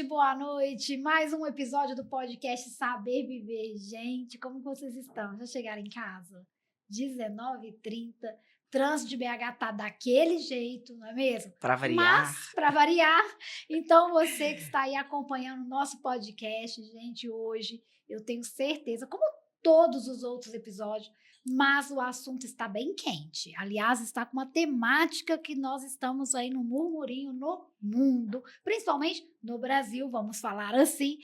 boa noite. Mais um episódio do podcast Saber Viver. Gente, como vocês estão? Já chegaram em casa? 19h30, trânsito de BH tá daquele jeito, não é mesmo? Para variar. Mas, para variar, então você que está aí acompanhando o nosso podcast, gente, hoje eu tenho certeza, como todos os outros episódios, mas o assunto está bem quente. Aliás, está com uma temática que nós estamos aí no murmurinho no mundo, principalmente no Brasil, vamos falar assim,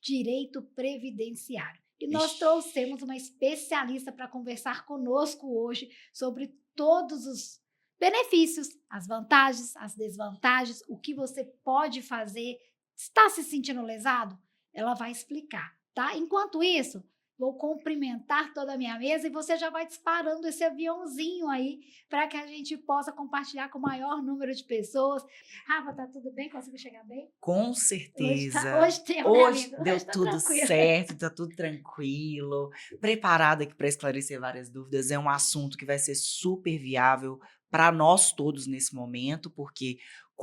direito previdenciário. E nós trouxemos uma especialista para conversar conosco hoje sobre todos os benefícios, as vantagens, as desvantagens, o que você pode fazer. Está se sentindo lesado? Ela vai explicar, tá? Enquanto isso, vou cumprimentar toda a minha mesa e você já vai disparando esse aviãozinho aí para que a gente possa compartilhar com o maior número de pessoas. Rafa, tá tudo bem? Conseguiu chegar bem? Com certeza. Hoje Deu tá tudo tranquilo. certo, tá tudo tranquilo. Preparada aqui para esclarecer várias dúvidas. É um assunto que vai ser super viável para nós todos nesse momento, porque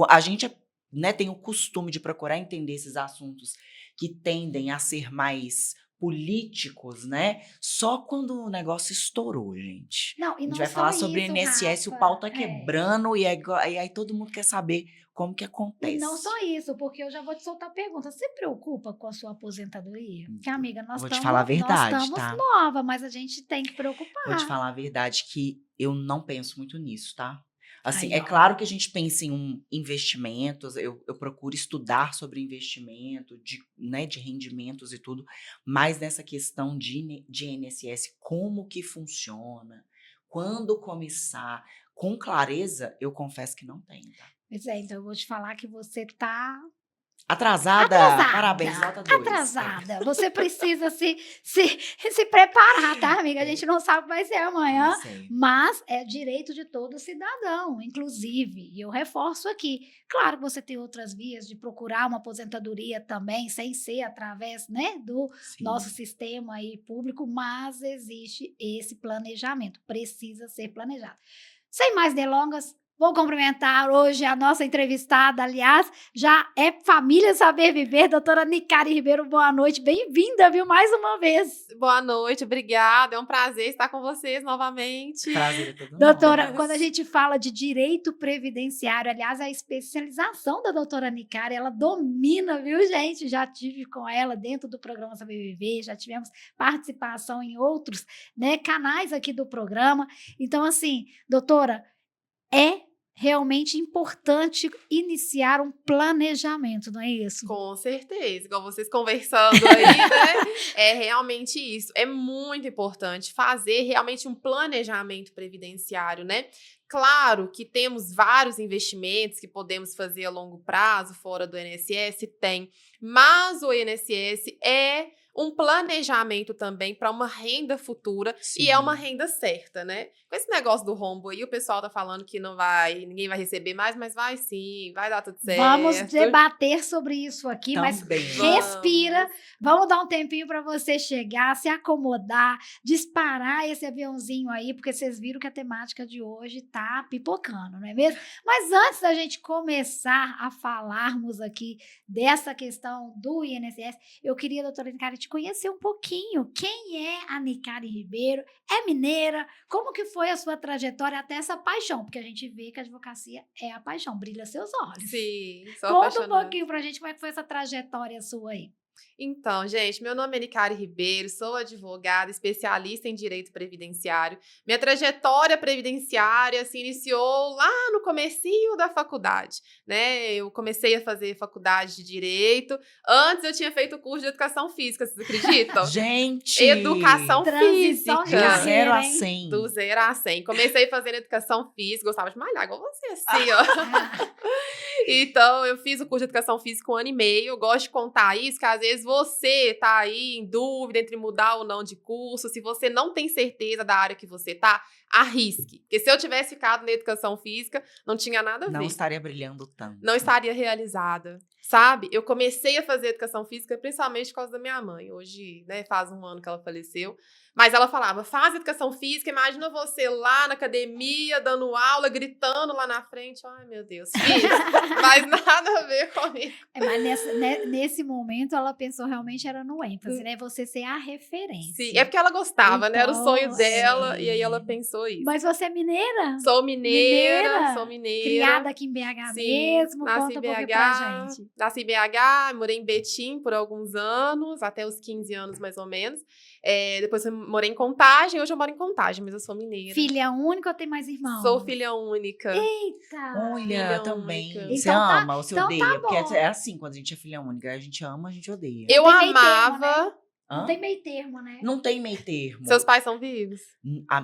a gente tem o costume de procurar entender esses assuntos que tendem a ser mais políticos, né? Só quando o negócio estourou, gente. Não, e A gente não vai só falar sobre isso, INSS, o Rafa. pau tá quebrando e aí todo mundo quer saber como que E não acontece. só isso, porque eu já vou te soltar a pergunta. Você se preocupa com a sua aposentadoria? Porque, amiga, nós Vou te falar a verdade, estamos tá? nova, mas a gente tem que Vou te preocupar. falar a verdade que eu não penso muito nisso, tá? Assim, Aí, é ó. claro que a gente pensa em investimentos, eu procuro estudar sobre investimento, de rendimentos e tudo, mas nessa questão de INSS, como que funciona, quando começar, com clareza, eu confesso que não tenho, tá? Pois é, então eu vou te falar que você tá Atrasada? Parabéns, nota 2. atrasada. Você precisa se preparar, tá, amiga? A gente não sabe o que vai ser amanhã, mas é direito de todo cidadão, inclusive. E eu reforço aqui. Claro que você tem outras vias de procurar uma aposentadoria também, sem ser através, né, do nosso sistema aí público, mas existe esse planejamento. Precisa ser planejado. Sem mais delongas, vou cumprimentar hoje a nossa entrevistada, aliás, já é Família Saber Viver, doutora Nicari Ribeiro, boa noite, bem-vinda, viu, mais uma vez. Boa noite, obrigada, é um prazer estar com vocês novamente. Prazer é todo Doutora, nosso. quando a gente fala de direito previdenciário, aliás, a especialização da doutora Nicari, ela domina, viu, gente? Já tive com ela dentro do programa Saber Viver, já tivemos participação em outros, né, canais aqui do programa. Então, assim, doutora, é realmente importante iniciar um planejamento, não é isso? Com certeza, igual vocês conversando aí, né? É realmente isso. É muito importante fazer realmente um planejamento previdenciário, né? Claro que temos vários investimentos que podemos fazer a longo prazo, fora do INSS, tem. Mas o INSS é um planejamento também para uma renda futura. Sim. E é uma renda certa, né? Com esse negócio do rombo aí, o pessoal tá falando que não vai, ninguém vai receber mais, mas vai sim, vai dar tudo certo. Vamos debater sobre isso aqui, mas respira, vamos dar um tempinho para você chegar, se acomodar, disparar esse aviãozinho aí, porque vocês viram que a temática de hoje tá pipocando, não é mesmo? Mas antes da gente começar a falarmos aqui dessa questão do INSS, eu queria, doutora Nicari, te conhecer um pouquinho. Quem é a Nicari Ribeiro? É mineira? Como que foi a sua trajetória até essa paixão? Porque a gente vê que a advocacia é a paixão, brilha seus olhos. Sim, sou Conta apaixonada. um pouquinho pra gente como é que foi essa trajetória sua aí. Então, gente, meu nome é Nicari Ribeiro, sou advogada, especialista em direito previdenciário. Minha trajetória previdenciária se iniciou lá no comecinho da faculdade, né? Eu comecei a fazer faculdade de direito. Antes eu tinha feito o curso de educação física, vocês acreditam? Gente! Educação Transição de física. carreira, Do 0 a hein? 100. Do 0 a 100. Comecei fazendo educação física, gostava de malhar, igual você, assim, ó. Então, eu fiz o curso de educação física 1 ano e meio. Eu gosto de contar isso, que às vezes você tá aí em dúvida entre mudar ou não de curso. Se você não tem certeza da área que você tá, arrisque. Porque se eu tivesse ficado na educação física, não tinha nada a ver. Não estaria brilhando tanto. Não estaria realizada. Sabe? Eu comecei a fazer educação física principalmente por causa da minha mãe. Hoje, né, faz 1 ano que ela faleceu. Mas ela falava, faz educação física, imagina você lá na academia, dando aula, gritando lá na frente. Ai, meu Deus, fiz. Mas nada a ver comigo. Mas nesse momento ela pensou realmente era no ênfase, né? Você ser a referência. Sim, é porque ela gostava, né? Era o sonho Então, dela, sim. e aí ela pensou isso. Mas você é mineira? Sou mineira. Criada aqui em BH Sim, mesmo? nasci Conta em um pouquinho BH, pra gente. nasci em BH, morei em Betim por alguns anos, até os 15 anos mais ou menos. Depois eu morei em Contagem, hoje eu moro em Contagem, mas eu sou mineira. Filha única ou tem mais irmãos? Sou filha única. Eita! Olha, Filha também. única. Você Então tá- ama ou você então tá odeia? Porque bom. é assim, quando a gente é filha única. A gente ama, a gente odeia. Eu tem meio termo, amava. Não Hã? tem meio termo, né? Não tem meio termo. Seus pais são vivos?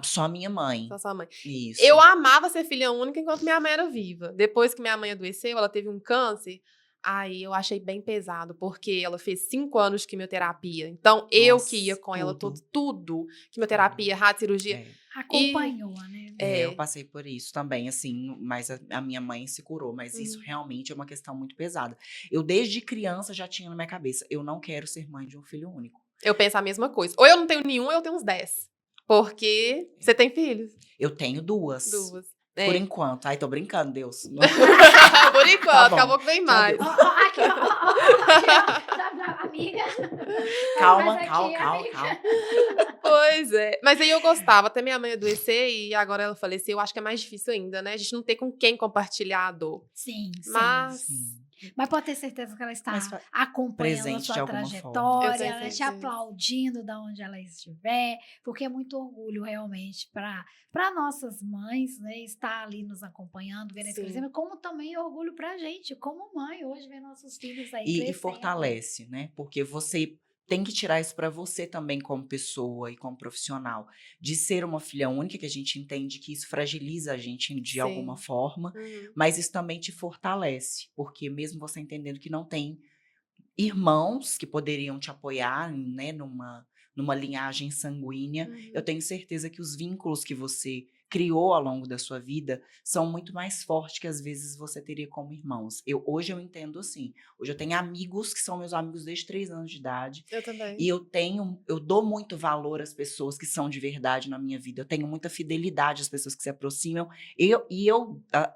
Só a minha mãe. Só sua mãe. Isso. Eu amava ser filha única enquanto minha mãe era viva. Depois que minha mãe adoeceu, ela teve um câncer. Aí eu achei bem pesado, porque ela fez 5 anos de quimioterapia. Então, eu Nossa, que ia com ela tudo. tudo. Quimioterapia, radiocirurgia. É. Acompanhou, né? Eu passei por isso também, assim, mas a minha mãe se curou, mas isso realmente é uma questão muito pesada. Eu, desde criança, já tinha na minha cabeça, eu não quero ser mãe de um filho único. Eu penso a mesma coisa. Ou eu não tenho nenhum, ou eu tenho uns 10. Porque você tem filhos? Eu tenho duas. Por É. enquanto. Ai, tô brincando, Deus. Por enquanto, Tá bom. acabou que vem mais. Deus. Aqui, ó, amiga. Calma, Mas aqui, calma. amiga. Pois é. Mas aí eu gostava, até minha mãe adoecer e agora ela faleceu. Eu acho que é mais difícil ainda, né? A gente não tem com quem compartilhar a dor. Sim, sim. Mas Sim. Mas pode ter certeza que ela está Mas acompanhando a presente de sua alguma trajetória, forma. Eu tenho ela te certeza. aplaudindo da onde ela estiver, porque é muito orgulho realmente para nossas mães, né, estar ali nos acompanhando, vendo esse Sim. crescimento, como também é orgulho pra gente, como mãe, hoje ver nossos filhos aí E crescendo. fortalece, né? Porque você tem que tirar isso pra você também como pessoa e como profissional. De ser uma filha única, que a gente entende que isso fragiliza a gente de Sim. alguma forma, mas isso também te fortalece. Porque mesmo você entendendo que não tem irmãos que poderiam te apoiar, né, numa linhagem sanguínea, eu tenho certeza que os vínculos que você criou ao longo da sua vida são muito mais fortes que às vezes você teria como irmãos. Hoje eu entendo assim. Hoje eu tenho amigos que são meus amigos desde 3 anos de idade. Eu também. E eu dou muito valor às pessoas que são de verdade na minha vida. Eu tenho muita fidelidade às pessoas que se aproximam. Eu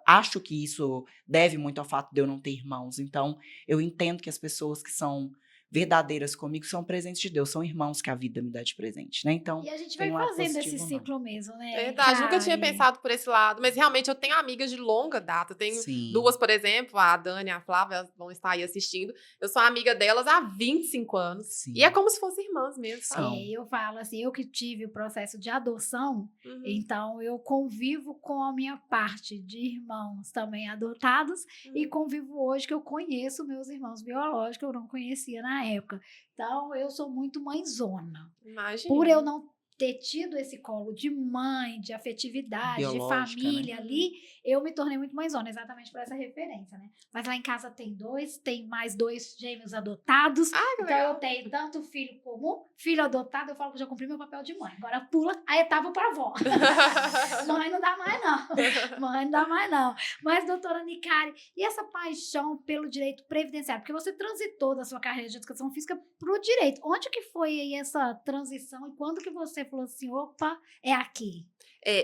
acho que isso deve muito ao fato de eu não ter irmãos. Então, eu entendo que as pessoas que são verdadeiras comigo são presentes de Deus, são irmãos que a vida me dá de presente, né? Então, E a gente vai tem um lado fazendo positivo, esse não. ciclo mesmo, né? Verdade, nunca tinha Karen? pensado por esse lado. Mas realmente eu tenho amigas de longa data. Eu tenho Sim. 2, por exemplo, a Dani e a Flávia, elas vão estar aí assistindo. Eu sou amiga delas há 25 anos. Sim. E é como se fossem irmãs mesmo, sabe? São. Eu falo assim, eu que tive o processo de adoção, então eu convivo com a minha parte de irmãos também adotados e convivo hoje que eu conheço meus irmãos biológicos, que eu não conhecia na época. Então eu sou muito mãezona. Imagina. Por eu não ter tido esse colo de mãe, de afetividade, de Biológica, família né? ali, eu me tornei muito mãezona, exatamente por essa referência, né? Mas lá em casa tem mais 2 gêmeos adotados. Ah, que Então legal. eu tenho tanto filho comum, filho adotado, eu falo que eu já cumpri meu papel de mãe. Agora pula a etapa para avó. Mãe não dá mais não. Mãe não dá mais não. Mas, doutora Nicari, e essa paixão pelo direito previdenciário? Porque você transitou da sua carreira de educação física para o direito. Onde que foi aí essa transição e quando que você falou assim, opa, é aqui?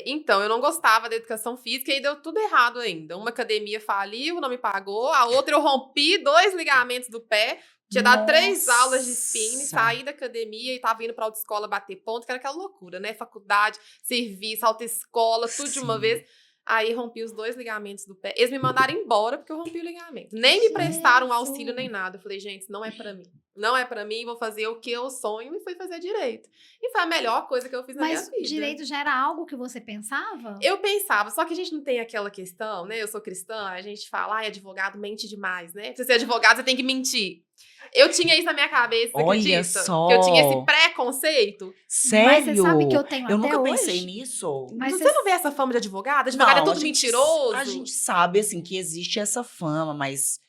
Então, eu não gostava da educação física e deu tudo errado ainda. Uma academia faliu, não me pagou. A outra eu rompi 2 ligamentos do pé. Tinha dado 3 aulas de spinning, Nossa. saí da academia e tava indo pra autoescola bater ponto, que era aquela loucura, né? Faculdade, serviço, autoescola, tudo de uma Sim. vez. Aí rompi os 2 ligamentos do pé. Eles me mandaram embora porque eu rompi o ligamento. Nem me prestaram auxílio nem nada. Eu falei, gente, isso não é pra mim. Não é pra mim, vou fazer o que eu sonho e fui fazer direito. E foi a melhor coisa que eu fiz na minha Mas vida. direito já era algo que você pensava? Eu pensava, só que a gente não tem aquela questão, né? Eu sou cristã, a gente fala, ai, advogado mente demais, né? Pra você ser advogado, você tem que mentir. Eu tinha isso na minha cabeça, você Olha acredita? só. Que eu tinha esse preconceito. Sério? Mas você sabe que eu tenho Eu até nunca hoje? pensei nisso. Mas Você não vê essa fama de advogado? Advogado é Não, tudo a gente- mentiroso. A gente sabe, assim, que existe essa fama, mas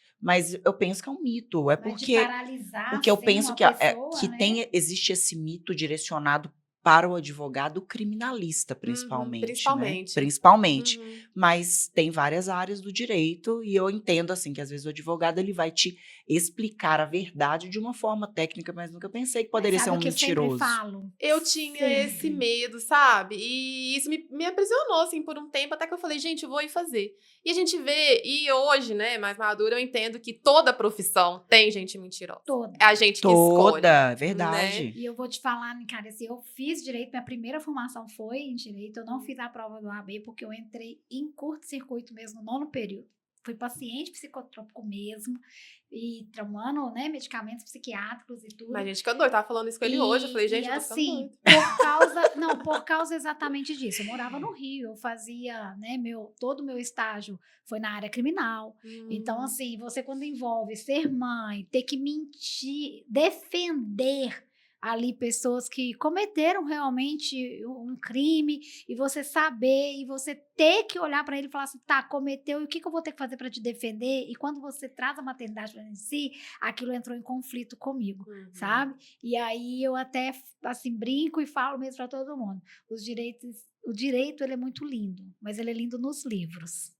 eu penso que é um mito. É Mas de porque paralisar, eu assim, penso uma que, pessoa, que né? existe esse mito direcionado para o advogado criminalista, principalmente, né? Principalmente. Principalmente. Uhum. Mas tem várias áreas do direito e eu entendo, assim, que às vezes o advogado ele vai te explicar a verdade de uma forma técnica, mas nunca pensei que poderia Mas ser sabe um o que eu sempre mentiroso. falo? Eu tinha esse Sempre. medo, sabe? E isso me aprisionou, assim, por um tempo, até que eu falei, gente, eu vou ir fazer. E a gente vê, e hoje, né, mais madura, eu entendo que toda profissão tem gente mentirosa. Toda. É a gente que escolhe, Toda, verdade. E eu vou te falar, cara, assim, eu fiz direito, minha primeira formação foi em direito, eu não fiz a prova do AB porque eu entrei em curto-circuito mesmo no 9º período. Fui paciente psicotrópico mesmo, e tomando, né, medicamentos psiquiátricos e tudo. Mas a gente fica doido, tava falando isso com ele hoje, eu falei, gente, eu tô ficando assim, doida. por causa exatamente disso, eu morava no Rio, eu fazia, né, todo o meu estágio foi na área criminal. Então, assim, você quando envolve ser mãe, ter que mentir, defender ali pessoas que cometeram realmente um crime, e você saber, e você ter que olhar para ele e falar assim, tá, cometeu, e o que eu vou ter que fazer para te defender? E quando você traz a maternidade para si, aquilo entrou em conflito comigo, sabe? E aí eu até, assim, brinco e falo mesmo para todo mundo, o direito ele é muito lindo, mas ele é lindo nos livros.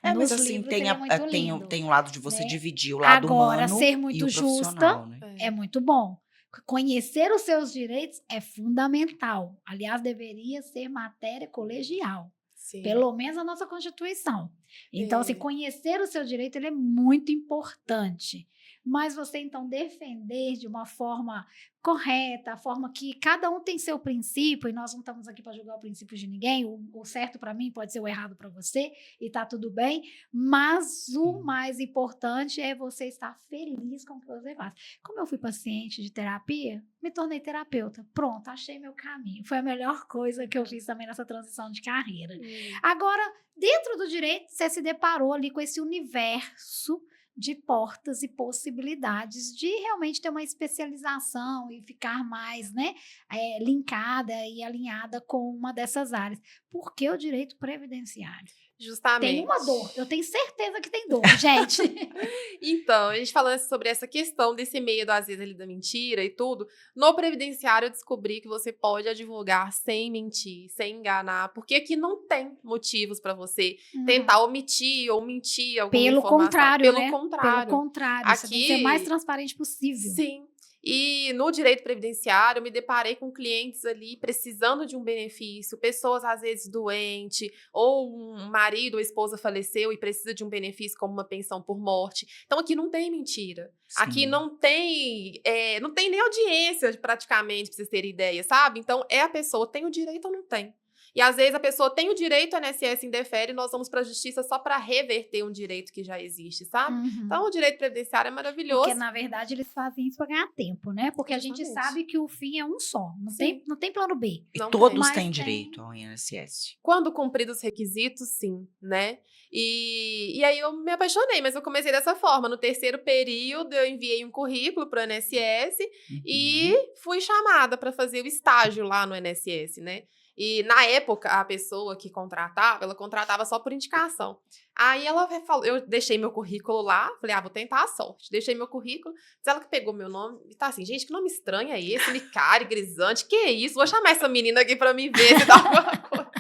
Mas Nos assim, livros ele é muito tem, lindo, tem um lado de você né? dividir o lado Agora, humano ser e muito o justa profissional, né? é muito bom. Conhecer os seus direitos é fundamental. Aliás, deveria ser matéria colegial. Sim. Pelo menos a nossa Constituição. Então, É. conhecer o seu direito ele é muito importante. Mas você, então, defender de uma forma correta, a forma que cada um tem seu princípio, e nós não estamos aqui para julgar o princípio de ninguém, o certo para mim pode ser o errado para você, e tá tudo bem, mas o mais importante é você estar feliz com o que você faz. Como eu fui paciente de terapia, me tornei terapeuta. Pronto, achei meu caminho. Foi a melhor coisa que eu fiz também nessa transição de carreira. Agora, dentro do direito, você se deparou ali com esse universo de portas e possibilidades de realmente ter uma especialização e ficar mais, né, linkada e alinhada com uma dessas áreas. Por que o direito previdenciário? Justamente. Tem uma dor, eu tenho certeza que tem dor, gente. Então, a gente falando sobre essa questão desse medo, às vezes, ali da mentira e tudo, no previdenciário eu descobri que você pode advogar sem mentir, sem enganar, porque aqui não tem motivos para você tentar omitir ou mentir alguma Pelo informação. contrário, Pelo né? contrário. Pelo contrário, você tem que ser o mais transparente possível. Sim. E no direito previdenciário, eu me deparei com clientes ali precisando de um benefício, pessoas às vezes doentes, ou um marido ou esposa faleceu e precisa de um benefício como uma pensão por morte. Então aqui não tem mentira. Sim. Aqui não tem nem audiência praticamente, pra vocês terem ideia, sabe? Então a pessoa tem o direito ou não tem. E às vezes a pessoa tem o direito, a INSS indefere, e nós vamos para a justiça só para reverter um direito que já existe, sabe? Então o direito previdenciário é maravilhoso. Porque na verdade eles fazem isso para ganhar tempo, né? Porque Justamente. a gente sabe que o fim é um só, não tem plano B. E Não todos tem. têm direito ao INSS. Quando cumpridos os requisitos, sim, né? E aí eu me apaixonei, mas eu comecei dessa forma. No 3º período, eu enviei um currículo para o INSS e fui chamada para fazer o estágio lá no INSS, né? E na época, a pessoa que contratava, ela contratava só por indicação. Aí ela falou, eu deixei meu currículo lá, falei, vou tentar a sorte. Deixei meu currículo, mas ela que pegou meu nome e tá assim, gente, que nome estranho é esse? Micari, Grisante, que isso? Vou chamar essa menina aqui pra me ver se dá alguma coisa.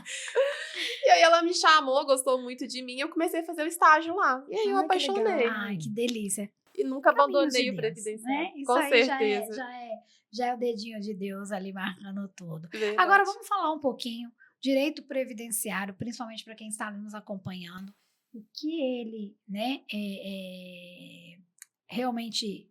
E aí ela me chamou, gostou muito de mim, eu comecei a fazer o estágio lá. E aí eu apaixonei. Ai, que delícia. E nunca abandonei de o Deus, previdenciário. né? Isso Com aí certeza. já é o dedinho de Deus ali marcando tudo. Verdade. Agora vamos falar um pouquinho direito previdenciário, principalmente para quem está nos acompanhando, o que ele, né, realmente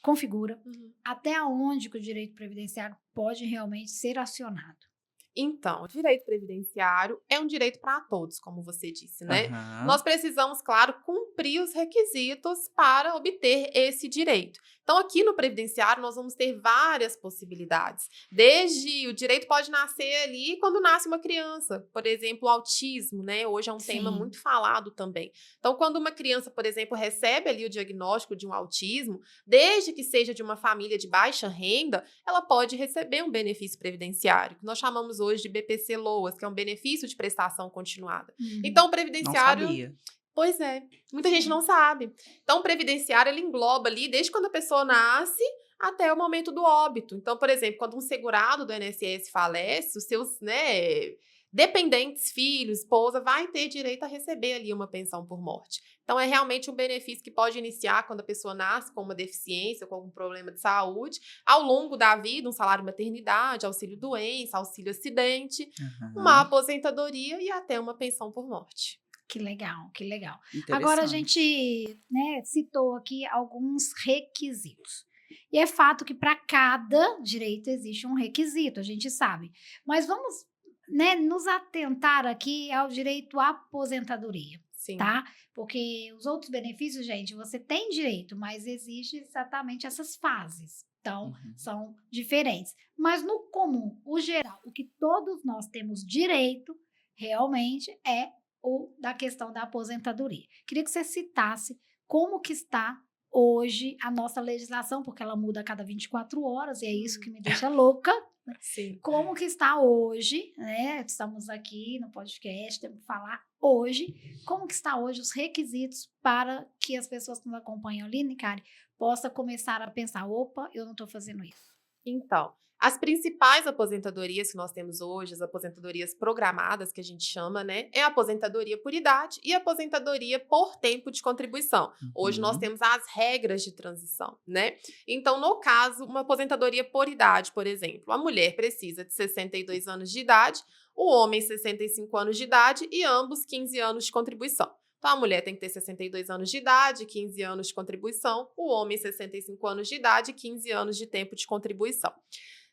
configura, até onde que o direito previdenciário pode realmente ser acionado. Então, o direito previdenciário é um direito para todos, como você disse, né? Uhum. Nós precisamos, claro, cumprir os requisitos para obter esse direito. Então, aqui no previdenciário, nós vamos ter várias possibilidades. Desde o direito pode nascer ali quando nasce uma criança. Por exemplo, o autismo, né? Hoje é um tema muito falado também. Então, quando uma criança, por exemplo, recebe ali o diagnóstico de um autismo, desde que seja de uma família de baixa renda, ela pode receber um benefício previdenciário, que nós chamamos hoje de BPC-LOAS, que é um benefício de prestação continuada. Então, o previdenciário... Não sabia. Pois é, muita gente não sabe. Então, o previdenciário, ele engloba ali, desde quando a pessoa nasce até o momento do óbito. Então, por exemplo, quando um segurado do INSS falece, os seus, né, dependentes, filhos, esposa, vai ter direito a receber ali uma pensão por morte. Então, é realmente um benefício que pode iniciar quando a pessoa nasce com uma deficiência, com algum problema de saúde, ao longo da vida, um salário maternidade, auxílio doença, auxílio acidente, uma aposentadoria e até uma pensão por morte. Que legal, que legal. Agora a Interessante. gente, né, citou aqui alguns requisitos. E é fato que para cada direito existe um requisito, a gente sabe. Mas vamos, né, nos atentar aqui ao direito à aposentadoria, Sim. tá? Porque os outros benefícios, gente, você tem direito, mas existe exatamente essas fases. Então, são diferentes. Mas no comum, o geral, o que todos nós temos direito realmente é o da questão da aposentadoria. Queria que você citasse como que está hoje a nossa legislação, porque ela muda a cada 24 horas, e é isso que me deixa louca. Sim. Como que está hoje, né? Estamos aqui no podcast, temos que falar hoje, como que está hoje os requisitos para que as pessoas que nos acompanham ali, Nicari, possam começar a pensar, opa, eu não estou fazendo isso. Então, as principais aposentadorias que nós temos hoje, as aposentadorias programadas, que a gente chama, né? É a aposentadoria por idade e a aposentadoria por tempo de contribuição. Hoje nós temos as regras de transição, né? Então, no caso, uma aposentadoria por idade, por exemplo, a mulher precisa de 62 anos de idade, o homem 65 anos de idade e ambos 15 anos de contribuição. Então, a mulher tem que ter 62 anos de idade, 15 anos de contribuição, o homem 65 anos de idade, 15 anos de tempo de contribuição.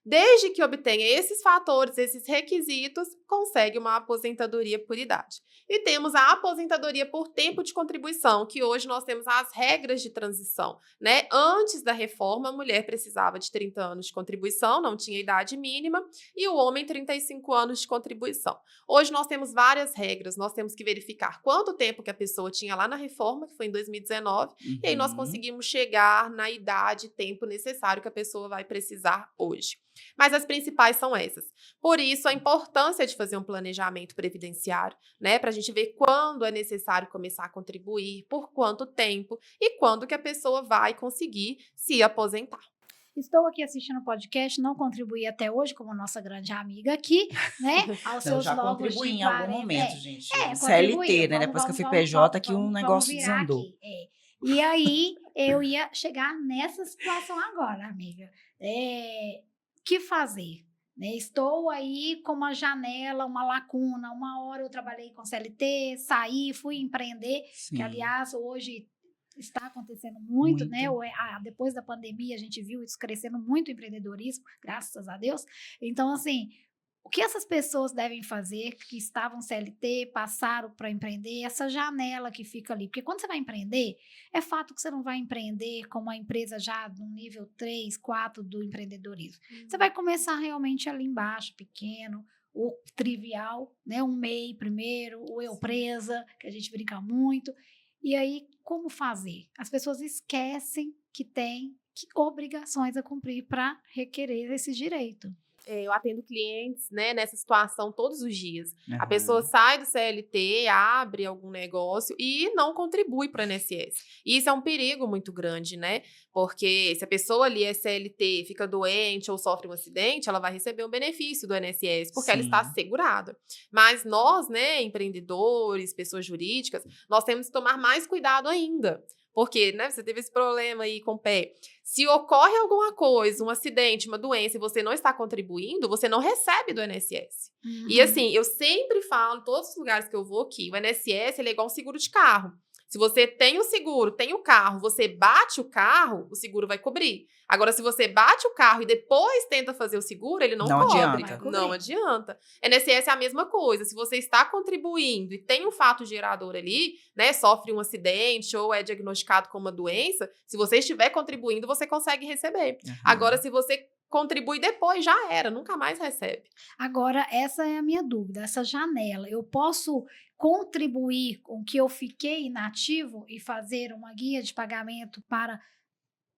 Desde que obtenha esses fatores, esses requisitos, consegue uma aposentadoria por idade. E temos a aposentadoria por tempo de contribuição, que hoje nós temos as regras de transição, né? Antes da reforma, a mulher precisava de 30 anos de contribuição, não tinha idade mínima, e o homem 35 anos de contribuição. Hoje nós temos várias regras, nós temos que verificar quanto tempo que a pessoa tinha lá na reforma, que foi em 2019, e aí nós conseguimos chegar na idade e tempo necessário que a pessoa vai precisar hoje. Mas as principais são essas. Por isso, a importância de fazer um planejamento previdenciário, né? Para a gente ver quando é necessário começar a contribuir, por quanto tempo e quando que a pessoa vai conseguir se aposentar. Estou aqui assistindo o podcast, não contribuí até hoje, como nossa grande amiga aqui, né? Aos Eu seus já logos contribuí de em algum 40. momento, gente. contribuí. CLT, né? Depois que eu fui PJ, que o Vamos negócio virar desandou. aqui. E aí, eu ia chegar nessa situação agora, amiga. Que fazer? Né? Estou aí com uma janela, uma lacuna. Uma hora eu trabalhei com CLT, saí, fui empreender, Sim. que aliás hoje está acontecendo muito, né? Depois da pandemia a gente viu isso crescendo muito, o empreendedorismo, graças a Deus. Então, assim, o que essas pessoas devem fazer que estavam CLT, passaram para empreender, essa janela que fica ali? Porque quando você vai empreender, é fato que você não vai empreender com uma empresa já no nível 3, 4 do empreendedorismo. Você vai começar realmente ali embaixo, pequeno, o trivial, né? Um MEI primeiro, o eu presa, que a gente brinca muito. E aí, como fazer? As pessoas esquecem que tem obrigações a cumprir para requerer esse direito. Eu atendo clientes, né, nessa situação todos os dias. A pessoa sai do CLT, abre algum negócio e não contribui para o INSS. E isso é um perigo muito grande, né? Porque se a pessoa ali é CLT, fica doente ou sofre um acidente, ela vai receber um benefício do INSS, porque ela está segurada. Mas nós, né, empreendedores, pessoas jurídicas, nós temos que tomar mais cuidado ainda. Porque, né, você teve esse problema aí com o pé. Se ocorre alguma coisa, um acidente, uma doença, e você não está contribuindo, você não recebe do INSS. E assim, eu sempre falo, em todos os lugares que eu vou aqui, o INSS ele é igual um seguro de carro. Se você tem o seguro, tem o carro, você bate o carro, o seguro vai cobrir. Agora, se você bate o carro e depois tenta fazer o seguro, ele não cobre. Adianta. Não adianta. INSS é a mesma coisa. Se você está contribuindo e tem um fato gerador ali, né, sofre um acidente ou é diagnosticado com uma doença, se você estiver contribuindo, você consegue receber. Agora, se você contribui depois, já era, nunca mais recebe. Agora, essa é a minha dúvida, essa janela. Eu posso contribuir com que eu fiquei inativo e fazer uma guia de pagamento para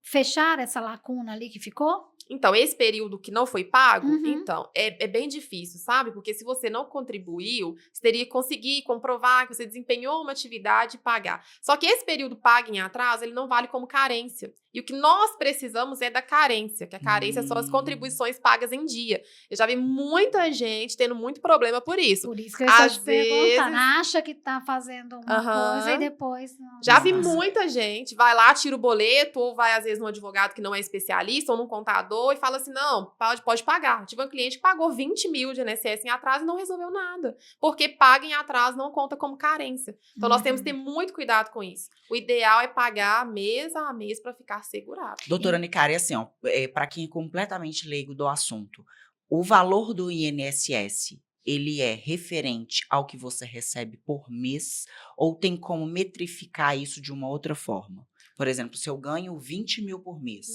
fechar essa lacuna ali que ficou? Então, esse período que não foi pago, Uhum. então, é bem difícil, sabe? Porque se você não contribuiu, você teria que conseguir comprovar que você desempenhou uma atividade e pagar. Só que esse período pago em atraso, ele não vale como carência. E o que nós precisamos é da carência, que a carência são as contribuições pagas em dia. Eu já vi muita gente tendo muito problema por isso. Por isso que eu estou Às te perguntando. vezes- Acha que tá fazendo uma Aham. coisa e depois não. Já vi Nossa. muita gente, vai lá, tira o boleto, ou vai, às vezes, num advogado que não é especialista, ou num contador, e fala assim, não, pode pagar. Tive um cliente que pagou 20 mil de INSS em atraso e não resolveu nada. Porque paga em atraso não conta como carência. Então, nós temos que ter muito cuidado com isso. O ideal é pagar mês a mês para ficar segurado. Doutora Nicari, assim, ó, para quem é completamente leigo do assunto, o valor do INSS, ele é referente ao que você recebe por mês ou tem como metrificar isso de uma outra forma? Por exemplo, se eu ganho 20 mil por mês,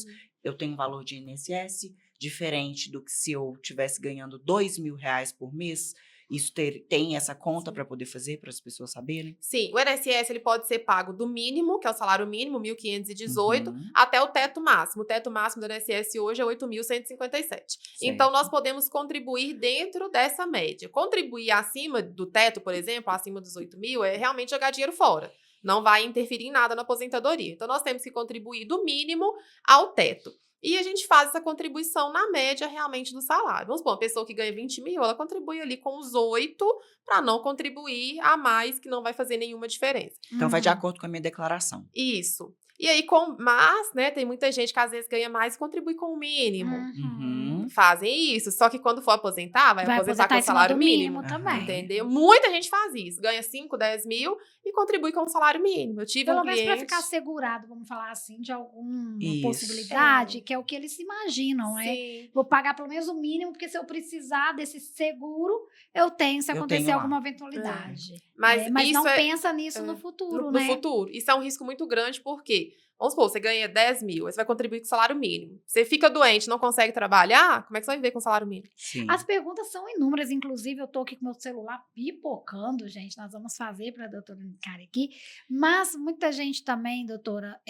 eu tenho um valor de INSS diferente do que se eu estivesse ganhando 2 mil reais por mês? Isso tem essa conta para poder fazer, para as pessoas saberem? Sim, o INSS ele pode ser pago do mínimo, que é o salário mínimo, 1.518, Uhum. até o teto máximo. O teto máximo do INSS hoje é 8.157. Então, nós podemos contribuir dentro dessa média. Contribuir acima do teto, por exemplo, acima dos 8 mil, é realmente jogar dinheiro fora. Não vai interferir em nada na aposentadoria. Então, nós temos que contribuir do mínimo ao teto. E a gente faz essa contribuição na média realmente do salário. Vamos supor, uma pessoa que ganha 20 mil, ela contribui ali com os 8 para não contribuir a mais, que não vai fazer nenhuma diferença. Então, vai de acordo com a minha declaração. Isso. E aí, mas, né, tem muita gente que às vezes ganha mais e contribui com o mínimo. Uhum. Fazem isso. Só que quando for aposentar, vai aposentar com em o cima salário do mínimo. também. Entendeu? Muita gente faz isso. Ganha 5, 10 mil e contribui com o salário mínimo. Eu tive Pelo um menos cliente... para ficar assegurado, vamos falar assim, de alguma Isso. possibilidade, que é o que eles se imaginam, né? Sim. Vou pagar pelo menos o mínimo, porque se eu precisar desse seguro, eu tenho, se Eu acontecer tenho lá. alguma eventualidade. Mas Mas isso não pensa nisso no futuro, no né? futuro. Isso é um risco muito grande, porque, vamos supor, você ganha 10 mil, aí você vai contribuir com o salário mínimo. Você fica doente, não consegue trabalhar, como é que você vai viver com o salário mínimo? Sim. As perguntas são inúmeras, inclusive eu tô aqui com meu celular pipocando, gente, nós vamos fazer para a doutora Nicari aqui, mas muita gente também, doutora,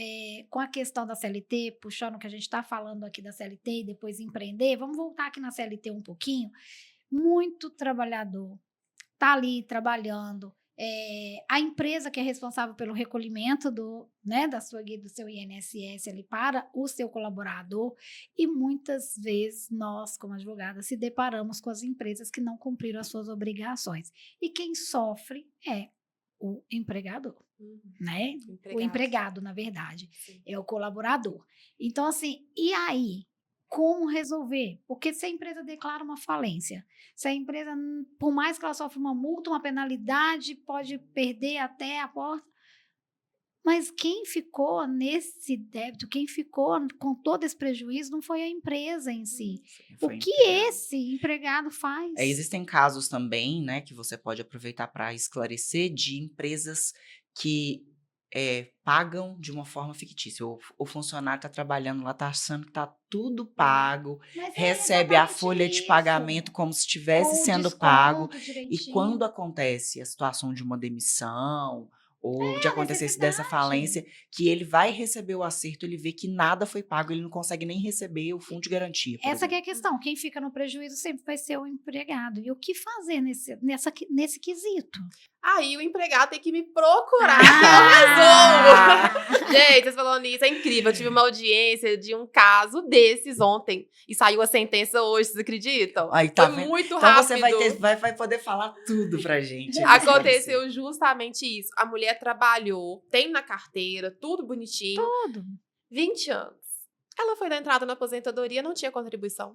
com a questão da CLT, puxando o que a gente está falando aqui da CLT e depois empreender, vamos voltar aqui na CLT um pouquinho, muito trabalhador tá ali trabalhando, a empresa que é responsável pelo recolhimento do seu INSS ali para o seu colaborador, e muitas vezes nós, como advogadas, se deparamos com as empresas que não cumpriram as suas obrigações. E quem sofre é o empregador, né? O empregado, na verdade, Sim. é o colaborador. Então, assim, e aí? Como resolver? Porque se a empresa declara uma falência, se a empresa, por mais que ela sofra uma multa, uma penalidade, pode perder até a porta, mas quem ficou nesse débito, quem ficou com todo esse prejuízo não foi a empresa em si. Foi O que empregado. esse empregado faz? Existem casos também, né, que você pode aproveitar para esclarecer de empresas que pagam de uma forma fictícia. O funcionário está trabalhando lá, está achando que está tudo pago, Mas recebe a exatamente folha de isso. pagamento como se estivesse Com o sendo desconto pago. E direitinho. quando acontece a situação de uma demissão ou de acontecer dessa falência, que ele vai receber o acerto, ele vê que nada foi pago, ele não consegue nem receber o fundo de garantia. por Essa que é exemplo. a questão. Quem fica no prejuízo sempre vai ser o empregado. E o que fazer nesse quesito? Aí o empregado tem que me procurar Ah! que eu resolvo. Gente, vocês falando nisso, é incrível. Eu tive uma audiência de um caso desses ontem. E saiu a sentença hoje, vocês acreditam? Aí, tá Foi vendo? muito Então rápido. você vai poder falar tudo pra gente. Aconteceu justamente isso. A mulher trabalhou, tem na carteira, tudo bonitinho. Tudo. 20 anos. Ela foi dar entrada na aposentadoria, não tinha contribuição.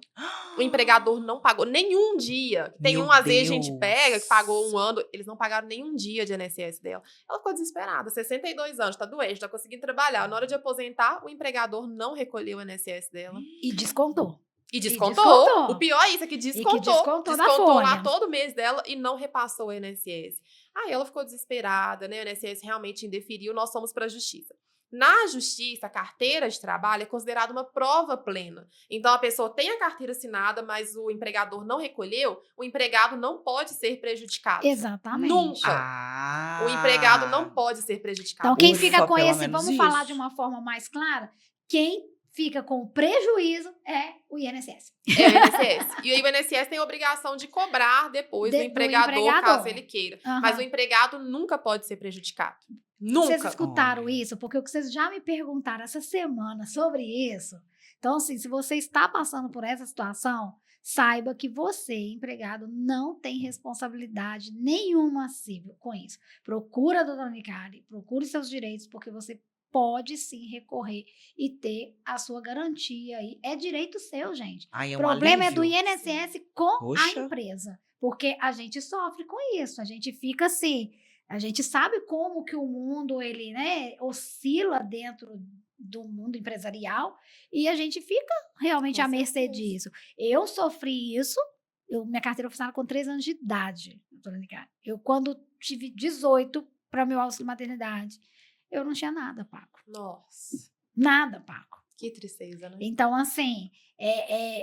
O empregador não pagou nenhum dia. Tem Meu às vezes, a gente Deus. pega, que pagou 1 ano, eles não pagaram nenhum dia de INSS dela. Ela ficou desesperada, 62 anos, tá doente, tá conseguindo trabalhar. Na hora de aposentar, o empregador não recolheu o INSS dela. E descontou. E descontou. descontou. O pior é isso, é que descontou. descontou da Descontou lá folha. todo mês dela e não repassou o INSS. Aí ela ficou desesperada, né? O INSS realmente indeferiu, nós fomos para a justiça. Na justiça, a carteira de trabalho é considerada uma prova plena. Então, a pessoa tem a carteira assinada, mas o empregador não recolheu, o empregado não pode ser prejudicado. Exatamente. Nunca. O empregado não pode ser prejudicado. Então, quem Ufa, fica com pelo esse, menos vamos falar isso. de uma forma mais clara, quem fica com prejuízo é o INSS. É o INSS. E aí o INSS tem a obrigação de cobrar depois do empregador, caso ele queira. Mas o empregado nunca pode ser prejudicado. Nunca. Vocês escutaram isso? Porque vocês já me perguntaram essa semana sobre isso. Então, assim, se você está passando por essa situação, saiba que você, empregado, não tem responsabilidade nenhuma civil com isso. Procura a doutora Nicari, procure seus direitos, porque você pode sim recorrer e ter a sua garantia aí. É direito seu, gente. Ai, O problema é do alívio. INSS com Poxa. a empresa. Porque a gente sofre com isso. A gente fica assim. A gente sabe como que o mundo ele, né, oscila dentro do mundo empresarial e a gente fica realmente Com à mercê certeza. disso. Eu sofri isso. Minha carteira funcionava com 3 anos de idade, doutora Nicari. Eu, quando tive 18 para meu auxílio maternidade, eu não tinha nada, Paco. Nossa, Nada, Paco. que tristeza, né? Então, assim,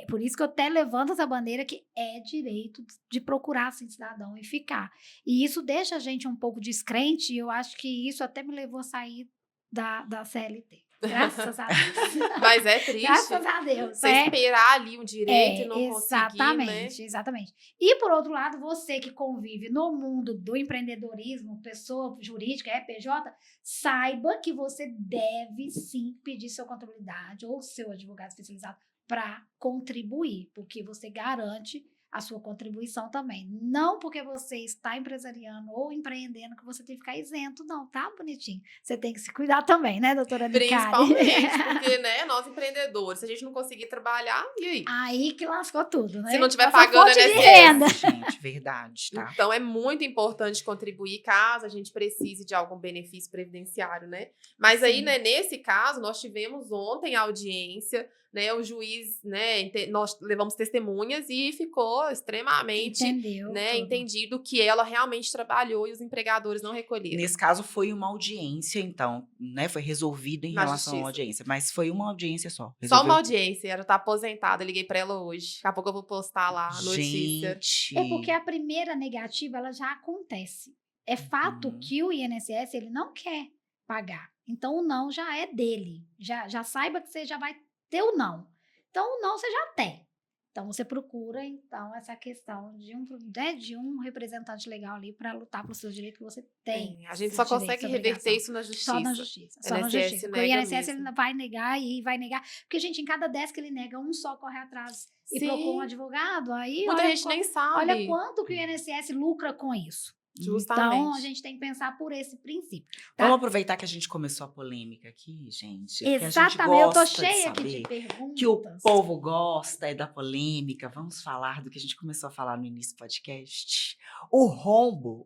por isso que eu até levanto essa bandeira que é direito de procurar assim, cidadão e ficar. E isso deixa a gente um pouco descrente, e eu acho que isso até me levou a sair da CLT. Graças a Deus. Mas é triste. Graças a Deus. Você esperar ali um direito e não exatamente, conseguir, né? exatamente. E, por outro lado, você que convive no mundo do empreendedorismo, pessoa jurídica, PJ, saiba que você deve sim pedir sua contabilidade ou seu advogado especializado para contribuir, porque você garante a sua contribuição também. Não porque você está empresariando ou empreendendo que você tem que ficar isento, não, tá bonitinho. Você tem que se cuidar também, né, doutora Nicari? Principalmente, porque, né, nós empreendedores, se a gente não conseguir trabalhar, e aí? Aí que lascou tudo, né? Se não tiver Nossa pagando fonte de INSS. renda. Gente, verdade, tá? Então, é muito importante contribuir caso a gente precise de algum benefício previdenciário, né? Mas aí, Sim. né, nesse caso, nós tivemos ontem a audiência, né? O juiz, né, nós levamos testemunhas e ficou extremamente, Entendeu? né, tudo. entendido que ela realmente trabalhou e os empregadores não recolheram. Nesse caso, foi uma audiência, então, né? Foi resolvido em Na relação à justiça. audiência. Mas foi uma audiência só. Só Resolveu? uma audiência, ela tá aposentada, eu liguei pra ela hoje. Daqui a pouco eu vou postar lá a notícia. Gente. É porque a primeira negativa, ela já acontece. É fato Uhum. que o INSS, ele não quer pagar. Então, o não já é dele. Já saiba que você já vai ter o não. Então, o não você já tem. Então, você procura, então, essa questão de um representante legal ali para lutar pelos seus direitos que você tem. A gente esses só direitos, consegue essa reverter obrigação. isso na justiça. Só na justiça. Só na INSS justiça. Porque o nega INSS mesmo. ele vai negar e vai negar. Porque, gente, em cada 10 que ele nega, um só corre atrás e Sim. procura um advogado. Aí, Muita olha, gente nem sabe. olha quanto que o INSS lucra com isso. Justamente. Então, a gente tem que pensar por esse princípio. Tá? Vamos aproveitar que a gente começou a polêmica aqui, gente. Porque a gente Exatamente. Eu tô gosta de cheia aqui de saber perguntas. que o povo gosta é da polêmica. Vamos falar do que a gente começou a falar no início do podcast. O rombo.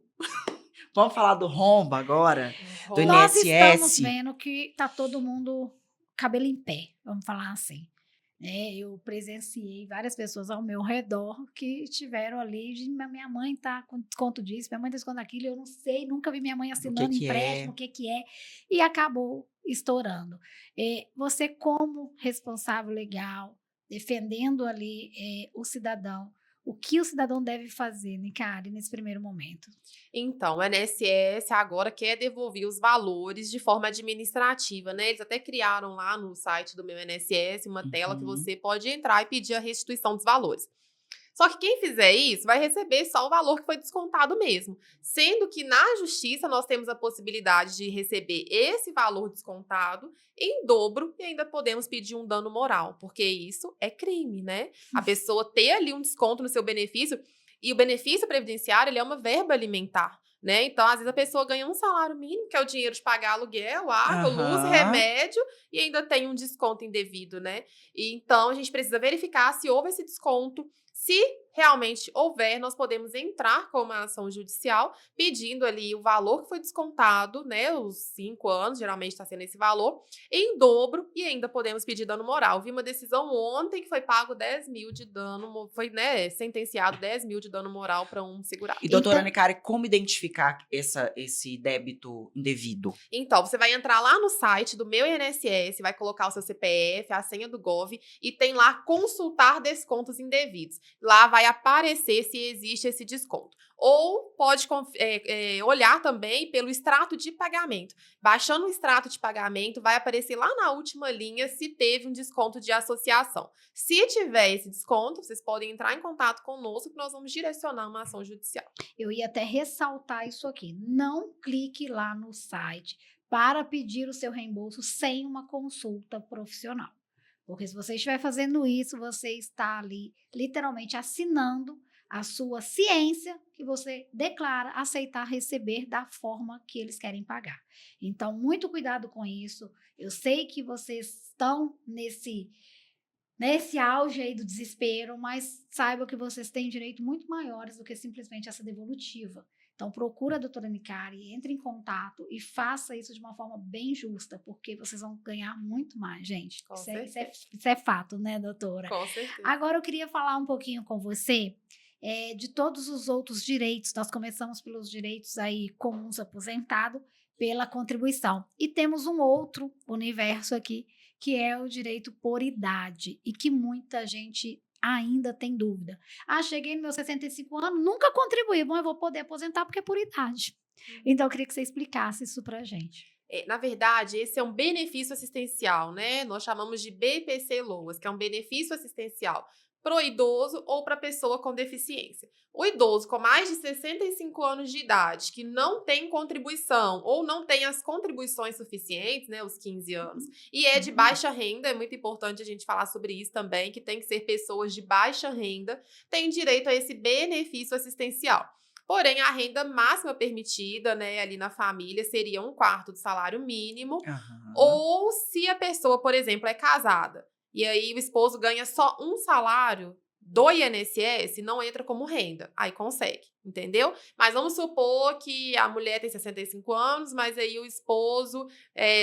Vamos falar do rombo agora? Do Nós INSS. estamos vendo que tá todo mundo cabelo em pé, vamos falar assim. Eu presenciei várias pessoas ao meu redor que tiveram ali, minha mãe tá com desconto disso, minha mãe tá com desconto daquilo, eu não sei, nunca vi minha mãe assinando que empréstimo, é? o que é, e acabou estourando. Você como responsável legal, defendendo ali o cidadão, o que o cidadão deve fazer, Nicari, nesse primeiro momento? Então, o INSS agora quer devolver os valores de forma administrativa, né? Eles até criaram lá no site do meu INSS uma tela que Uhum. você pode entrar e pedir a restituição dos valores. Só que quem fizer isso vai receber só o valor que foi descontado mesmo. Sendo que na justiça nós temos a possibilidade de receber esse valor descontado em dobro e ainda podemos pedir um dano moral, porque isso é crime, né? A pessoa ter ali um desconto no seu benefício, e o benefício previdenciário ele é uma verba alimentar. Né? Então, às vezes, a pessoa ganha um salário mínimo, que é o dinheiro de pagar aluguel, água, luz, Aham. remédio, e ainda tem um desconto indevido, né? E, então, a gente precisa verificar se houve esse desconto. Se realmente houver, nós podemos entrar com uma ação judicial pedindo ali o valor que foi descontado, né? Os 5 anos, geralmente está sendo esse valor, em dobro, e ainda podemos pedir dano moral. Vi uma decisão ontem que foi pago 10 mil de dano, foi, né, sentenciado 10 mil de dano moral para um segurado. E, doutora Então- Nicari, como identificar esse débito indevido? Então, você vai entrar lá no site do meu INSS, vai colocar o seu CPF, a senha do Gov, e tem lá consultar descontos indevidos. Lá vai aparecer se existe esse desconto. Ou pode olhar também pelo extrato de pagamento. Baixando o extrato de pagamento, vai aparecer lá na última linha se teve um desconto de associação. Se tiver esse desconto, vocês podem entrar em contato conosco que nós vamos direcionar uma ação judicial. Eu ia até ressaltar isso aqui. Não clique lá no site para pedir o seu reembolso sem uma consulta profissional. Porque se você estiver fazendo isso, você está ali literalmente assinando a sua ciência que você declara aceitar receber da forma que eles querem pagar. Então, muito cuidado com isso. Eu sei que vocês estão nesse auge aí do desespero, mas saibam que vocês têm direito muito maiores do que simplesmente essa devolutiva. Então, procura a doutora Nicari, entre em contato e faça isso de uma forma bem justa, porque vocês vão ganhar muito mais, gente. Isso é fato, né, doutora? Com certeza. Agora, eu queria falar um pouquinho com você de todos os outros direitos. Nós começamos pelos direitos aí comuns aposentado, pela contribuição. E temos um outro universo aqui, que é o direito por idade, e que muita gente ainda tem dúvida. Cheguei nos meus 65 anos, nunca contribuí, bom, eu vou poder aposentar porque é por idade. Então, eu queria que você explicasse isso pra gente. Na verdade, esse é um benefício assistencial, né? Nós chamamos de BPC-LOAS, que é um benefício assistencial pro idoso ou para pessoa com deficiência. O idoso com mais de 65 anos de idade, que não tem contribuição ou não tem as contribuições suficientes, né, os 15 anos, e é de baixa renda, é muito importante a gente falar sobre isso também, que tem que ser pessoas de baixa renda, tem direito a esse benefício assistencial. Porém, a renda máxima permitida, né, ali na família seria 1/4 do salário mínimo, ou se a pessoa, por exemplo, é casada, e aí o esposo ganha só um salário do INSS, não entra como renda. Aí consegue, entendeu? Mas vamos supor que a mulher tem 65 anos, mas aí o esposo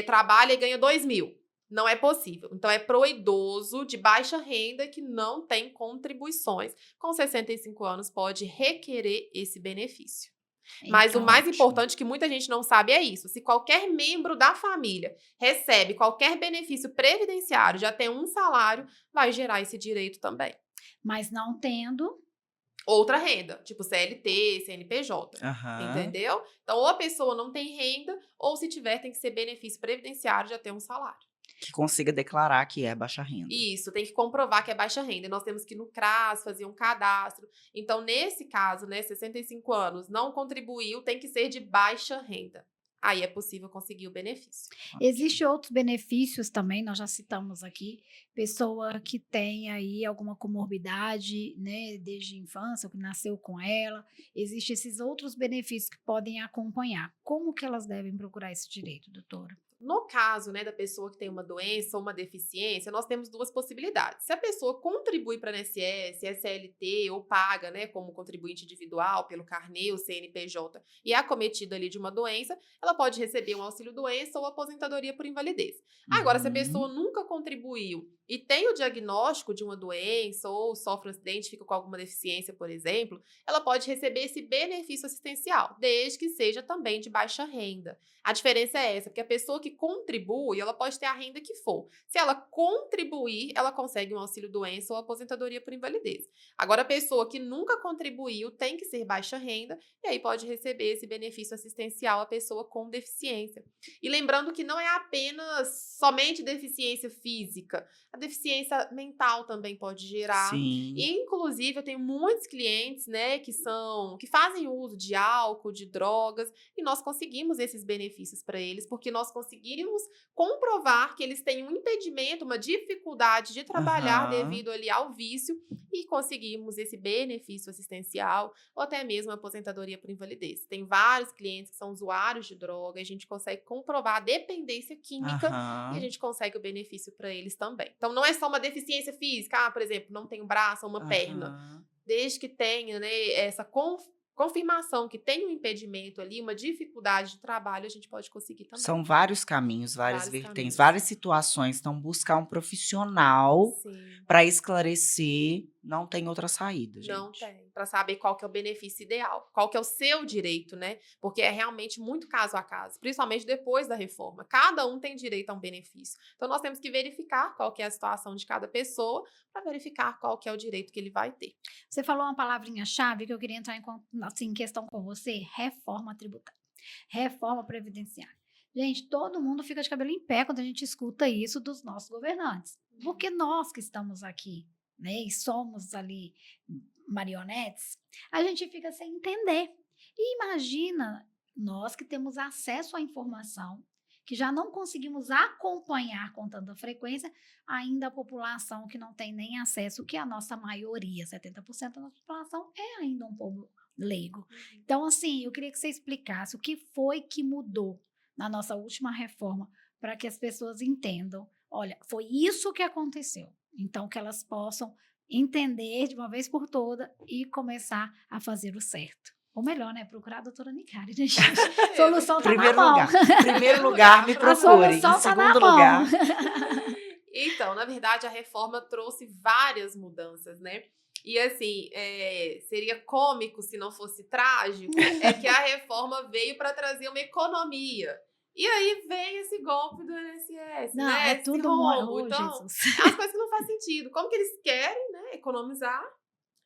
trabalha e ganha 2.000. Não é possível. Então, é pro idoso de baixa renda que não tem contribuições. Com 65 anos, pode requerer esse benefício. Mas o mais importante que muita gente não sabe é isso. Se qualquer membro da família recebe qualquer benefício previdenciário de até um salário, vai gerar esse direito também. Mas não tendo outra renda, tipo CLT, CNPJ, entendeu? Então, ou a pessoa não tem renda, ou se tiver, tem que ser benefício previdenciário de até um salário. Que consiga declarar que é baixa renda. Isso, tem que comprovar que é baixa renda. E nós temos que ir no CRAS, fazer um cadastro. Então, nesse caso, né, 65 anos, não contribuiu, tem que ser de baixa renda. Aí é possível conseguir o benefício. Existem outros benefícios também, nós já citamos aqui, pessoa que tem aí alguma comorbidade, né, desde a infância, ou que nasceu com ela, existem esses outros benefícios que podem acompanhar. Como que elas devem procurar esse direito, doutora? No caso, né, da pessoa que tem uma doença ou uma deficiência, nós temos duas possibilidades. Se a pessoa contribui para a INSS, é CLT ou paga, né, como contribuinte individual pelo carnê ou CNPJ e é acometida ali de uma doença, ela pode receber um auxílio-doença ou aposentadoria por invalidez. Agora, se a pessoa nunca contribuiu e tem o diagnóstico de uma doença ou sofre um acidente, fica com alguma deficiência, por exemplo, ela pode receber esse benefício assistencial, desde que seja também de baixa renda. A diferença é essa, porque a pessoa que contribui, ela pode ter a renda que for. Se ela contribuir, ela consegue um auxílio-doença ou aposentadoria por invalidez. Agora, a pessoa que nunca contribuiu tem que ser baixa renda e aí pode receber esse benefício assistencial a pessoa com deficiência. E lembrando que não é apenas somente deficiência física, a deficiência mental também pode gerar. Sim. E, inclusive, eu tenho muitos clientes, né, que fazem uso de álcool, de drogas, e nós conseguimos esses benefícios para eles, porque nós conseguimos comprovar que eles têm um impedimento, uma dificuldade de trabalhar devido ali ao vício, e conseguimos esse benefício assistencial, ou até mesmo a aposentadoria por invalidez. Tem vários clientes que são usuários de droga, e a gente consegue comprovar a dependência química, e a gente consegue o benefício para eles também. Então, não é só uma deficiência física, por exemplo, não tem um braço ou uma perna. Desde que tenha, né, essa confirmação que tem um impedimento ali, uma dificuldade de trabalho, a gente pode conseguir também. São vários caminhos, várias vertentes, várias situações. Então, buscar um profissional para esclarecer, não tem outra saída, gente. Não tem, para saber qual que é o benefício ideal, qual que é o seu direito, né? Porque é realmente muito caso a caso, principalmente depois da reforma. Cada um tem direito a um benefício. Então, nós temos que verificar qual que é a situação de cada pessoa para verificar qual que é o direito que ele vai ter. Você falou uma palavrinha-chave que eu queria entrar em questão com você: reforma tributária, reforma previdenciária. Gente, todo mundo fica de cabelo em pé quando a gente escuta isso dos nossos governantes. Porque nós que estamos aqui, né, e somos ali marionetes, a gente fica sem entender. E imagina nós que temos acesso à informação, que já não conseguimos acompanhar com tanta frequência, ainda a população que não tem nem acesso, que é a nossa maioria, 70% da nossa população é ainda um povo leigo. Então, assim, eu queria que você explicasse o que foi que mudou na nossa última reforma para que as pessoas entendam, olha, foi isso que aconteceu. Então, que elas possam entender de uma vez por toda e começar a fazer o certo. Ou melhor, né? Procurar a doutora Nicari, né, gente? Solução tá Primeiro na mão. lugar. Primeiro lugar, me A procure. solução Em tá na segundo mão. lugar, Então, na verdade, a reforma trouxe várias mudanças, né? E assim, seria cômico se não fosse trágico, é que a reforma veio para trazer uma economia. E aí vem esse golpe do INSS, Não, né? é Esse tudo rombo. oh, Então, Jesus. as coisas que não fazem sentido. Como que eles querem, né, economizar,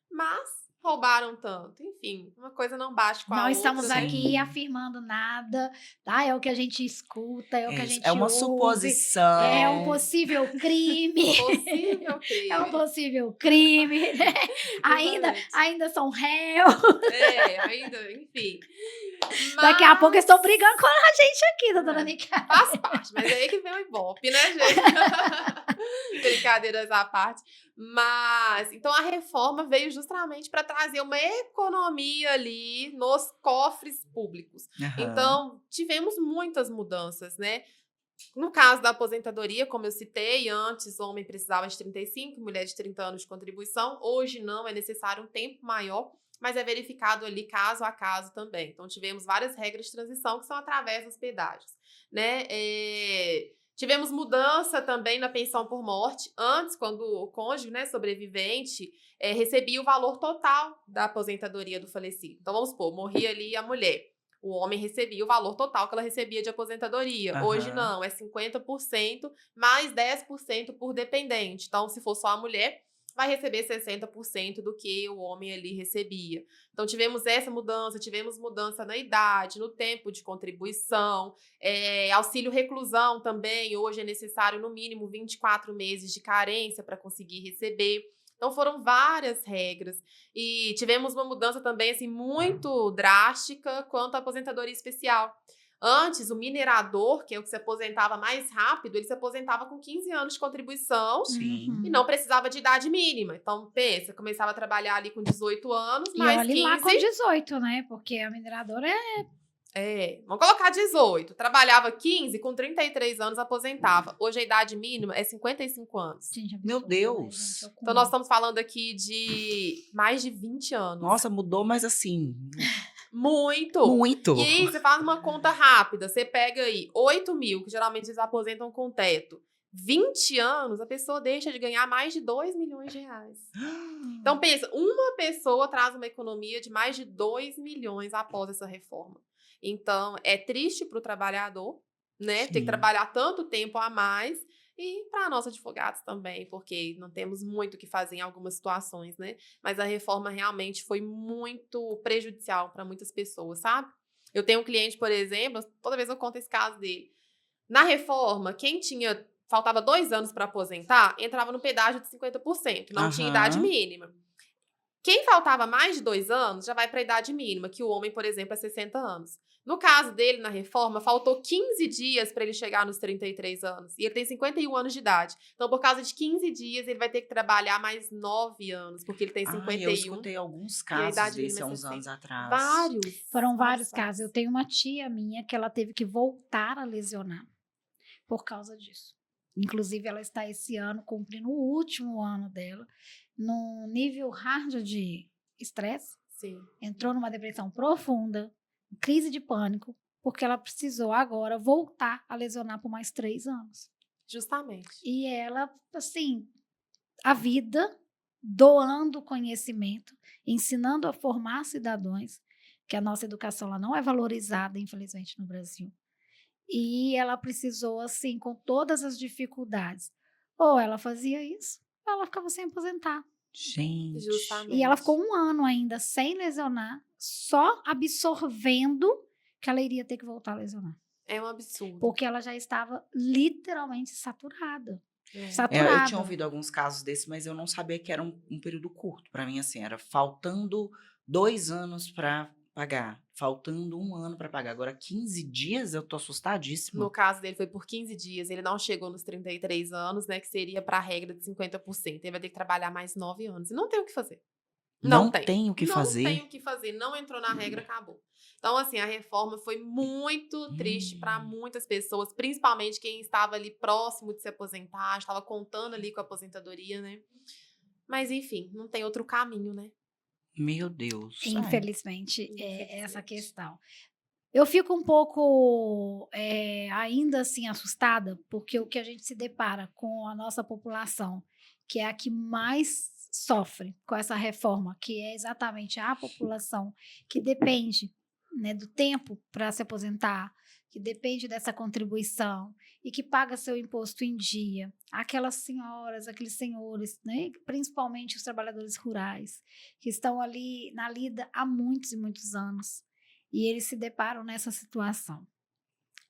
mas roubaram tanto? Enfim, uma coisa não bate com a Não outra, estamos né? aqui afirmando nada, tá? É o que a gente escuta, é o que a isso, gente é uma ouve. suposição. É um possível crime. Possível crime. É um possível crime, né? Exatamente. ainda são réus. Ainda, enfim. Daqui a pouco eles estão brigando com a gente aqui, doutora Nicari. Faz parte, mas é aí que vem o Ibope, né, gente? Brincadeiras à parte. Mas, então a reforma veio justamente para trazer uma economia ali nos cofres públicos. Aham. Então, tivemos muitas mudanças, né? No caso da aposentadoria, como eu citei antes, o homem precisava de 35, mulher de 30 anos de contribuição. Hoje não, é necessário um tempo maior, mas é verificado ali caso a caso também. Então, tivemos várias regras de transição que são através dos pedágios, né? Tivemos mudança também na pensão por morte. Antes, quando o cônjuge, né, sobrevivente, recebia o valor total da aposentadoria do falecido. Então, vamos supor, morria ali a mulher. O homem recebia o valor total que ela recebia de aposentadoria. Aham. Hoje não, é 50% mais 10% por dependente. Então, se for só a mulher, vai receber 60% do que o homem ali recebia. Então, tivemos essa mudança, tivemos mudança na idade, no tempo de contribuição, auxílio reclusão também. Hoje é necessário, no mínimo, 24 meses de carência para conseguir receber. Então, foram várias regras. E tivemos uma mudança também, assim, muito drástica quanto à aposentadoria especial. Antes, o minerador, que é o que se aposentava mais rápido, ele se aposentava com 15 anos de contribuição Sim. e não precisava de idade mínima. Então, pensa, começava a trabalhar ali com 18 anos, E mais olhe 15. lá com 18, né? Porque a mineradora Vamos colocar 18. Trabalhava 15, com 33 anos aposentava. Hoje a idade mínima é 55 anos. Gente, absurdo, Meu né, Deus. gente? Então, nós estamos falando aqui de mais de 20 anos. Nossa, mudou, mas assim, Muito! muito. E aí, você faz uma conta rápida. Você pega aí 8 mil, que geralmente eles aposentam com teto. 20 anos, a pessoa deixa de ganhar mais de 2 milhões de reais. Então, pensa, uma pessoa traz uma economia de mais de 2 milhões após essa reforma. Então, é triste para o trabalhador, né? Ter que Sim. trabalhar tanto tempo a mais. E para nós advogados também, porque não temos muito o que fazer em algumas situações, né? Mas a reforma realmente foi muito prejudicial para muitas pessoas, sabe? Eu tenho um cliente, por exemplo, toda vez eu conto esse caso dele. Na reforma, faltava 2 anos para aposentar, entrava no pedágio de 50%, não tinha idade Aham. mínima. Quem faltava mais de 2 anos já vai para a idade mínima, que o homem, por exemplo, é 60 anos. No caso dele, na reforma, faltou 15 dias para ele chegar nos 33 anos. E ele tem 51 anos de idade. Então, por causa de 15 dias, ele vai ter que trabalhar mais 9 anos, porque ele tem 51. Eu escutei alguns e a casos idade desse mínima há é uns 60. anos atrás. Foram vários Vários casos. Eu tenho uma tia minha que ela teve que voltar a lesionar por causa disso. Inclusive, ela está esse ano cumprindo o último ano dela, num nível hard de estresse. Sim. Entrou numa depressão profunda, crise de pânico, porque ela precisou agora voltar a lesionar por mais 3 anos. Justamente. E ela, assim, a vida doando conhecimento, ensinando a formar cidadãos, que a nossa educação ela não é valorizada, infelizmente, no Brasil. E ela precisou, assim, com todas as dificuldades, ou ela fazia isso, ou ela ficava sem aposentar. Gente. E ela Justamente. ficou 1 ano ainda sem lesionar, só absorvendo que ela iria ter que voltar a lesionar. É um absurdo. Porque ela já estava literalmente saturada. Eu tinha Saturada. ouvido alguns casos desses, mas eu não sabia que era um período curto. Para mim, assim, era faltando 2 anos para pagar, faltando 1 ano para pagar. Agora, 15 dias, eu tô No assustadíssima. caso dele foi por 15 dias, ele não chegou nos 33 anos, né, que seria para a regra de 50%. Ele vai ter que trabalhar mais 9 anos e não tem o que fazer. Não Não tem. tem o que Não tem fazer. o que fazer, não entrou na regra, acabou. Então, assim, a reforma foi muito triste para muitas pessoas, principalmente quem estava ali próximo de se aposentar, estava contando ali com a aposentadoria, né? Mas, enfim, não tem outro caminho, né? Meu Deus. Infelizmente, é essa Infelizmente. questão. Eu fico um pouco, ainda assim, assustada, porque o que a gente se depara com a nossa população, que é a que mais sofre com essa reforma, que é exatamente a população que depende, né, do tempo para se aposentar, que depende dessa contribuição e que paga seu imposto em dia. Aquelas senhoras, aqueles senhores, né, principalmente os trabalhadores rurais, que estão ali na lida há muitos e muitos anos. E eles se deparam nessa situação.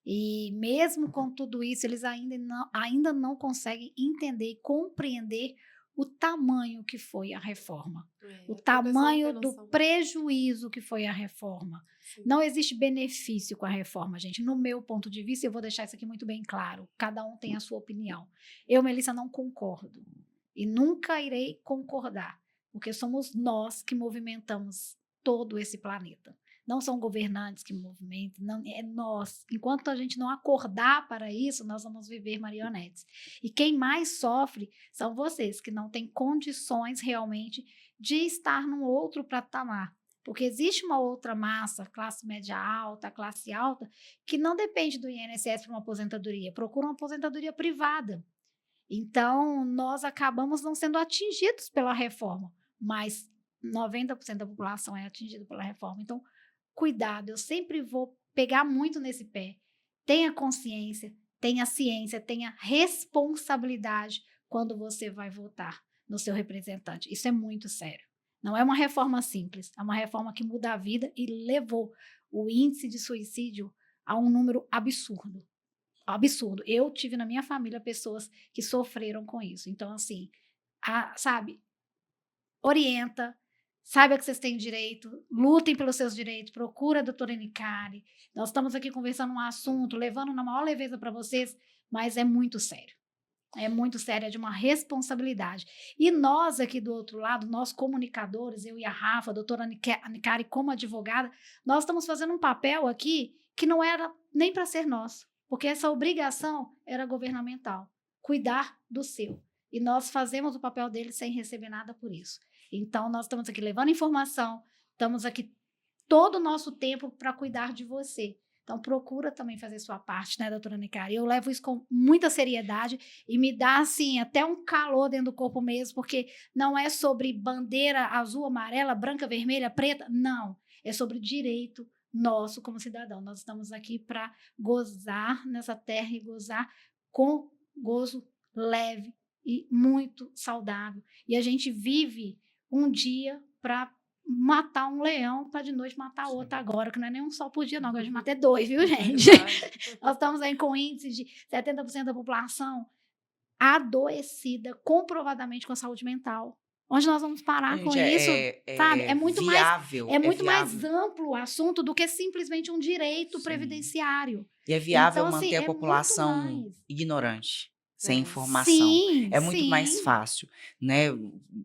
E mesmo com tudo isso, eles ainda não conseguem entender e compreender o tamanho que foi a reforma. O A pessoa não tamanho tem do noção. prejuízo que foi a reforma. Sim. Não existe benefício com a reforma, gente. No meu ponto de vista, eu vou deixar isso aqui muito bem claro. Cada um tem a sua opinião. Eu, Melissa, não concordo. E nunca irei concordar. Porque somos nós que movimentamos todo esse planeta. Não são governantes que movimentam, não, é nós. Enquanto a gente não acordar para isso, nós vamos viver marionetes. E quem mais sofre são vocês, que não têm condições realmente de estar num outro patamar. Porque existe uma outra massa, classe média alta, classe alta, que não depende do INSS para uma aposentadoria, procura uma aposentadoria privada. Então, nós acabamos não sendo atingidos pela reforma, mas 90% da população é atingida pela reforma. Então, cuidado, eu sempre vou pegar muito nesse pé. Tenha consciência, tenha ciência, tenha responsabilidade quando você vai votar no seu representante. Isso é muito sério. Não é uma reforma simples, é uma reforma que muda a vida e levou o índice de suicídio a um número absurdo. Absurdo. Eu tive na minha família pessoas que sofreram com isso. Então, assim, sabe, orienta, saiba que vocês têm direito, lutem pelos seus direitos, procura a doutora Nicari. Nós estamos aqui conversando um assunto, levando na maior leveza para vocês, mas é muito sério. É muito sério, é de uma responsabilidade. E nós aqui do outro lado, nós comunicadores, eu e a Rafa, a doutora Nicari como advogada, nós estamos fazendo um papel aqui que não era nem para ser nosso, porque essa obrigação era governamental, cuidar do seu. E nós fazemos o papel dele sem receber nada por isso. Então, nós estamos aqui levando informação, estamos aqui todo o nosso tempo para cuidar de você. Então, procura também fazer sua parte, né, doutora Nicari? Eu levo isso com muita seriedade e me dá, assim, até um calor dentro do corpo mesmo, porque não é sobre bandeira azul, amarela, branca, vermelha, preta, não. É sobre direito nosso como cidadão. Nós estamos aqui para gozar nessa terra e gozar com gozo leve e muito saudável. E a gente vive um dia para matar um leão para de noite matar outro agora, que não é nem um só por dia não, que a gente mata 2, viu, gente? Nós estamos aí com índice de 70% da população adoecida comprovadamente com a saúde mental. Onde nós vamos parar com Gente, isso? Sabe? é viável. É muito mais viável. amplo o assunto do que simplesmente um direito Sim. previdenciário. E é viável Então, assim, manter a é muito população mais. ignorante, sem É. informação. Sim, É muito mais sim. fácil, né?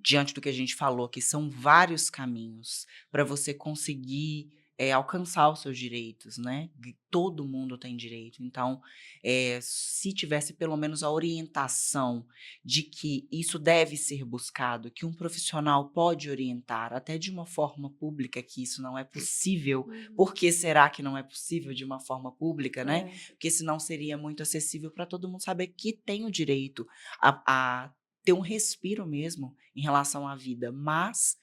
Diante do que a gente falou, que são vários caminhos para você conseguir alcançar os seus direitos, né? Todo mundo tem direito. Então, se tivesse pelo menos a orientação de que isso deve ser buscado, que um profissional pode orientar, até de uma forma pública, que isso não é possível. Por que será que não é possível de uma forma pública, né? Porque senão seria muito acessível para todo mundo saber que tem o direito a ter um respiro mesmo em relação à vida. Mas,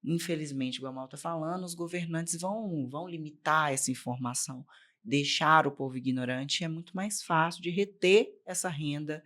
infelizmente, igual a Mal está falando, os governantes vão limitar essa informação, deixar o povo ignorante. É muito mais fácil de reter essa renda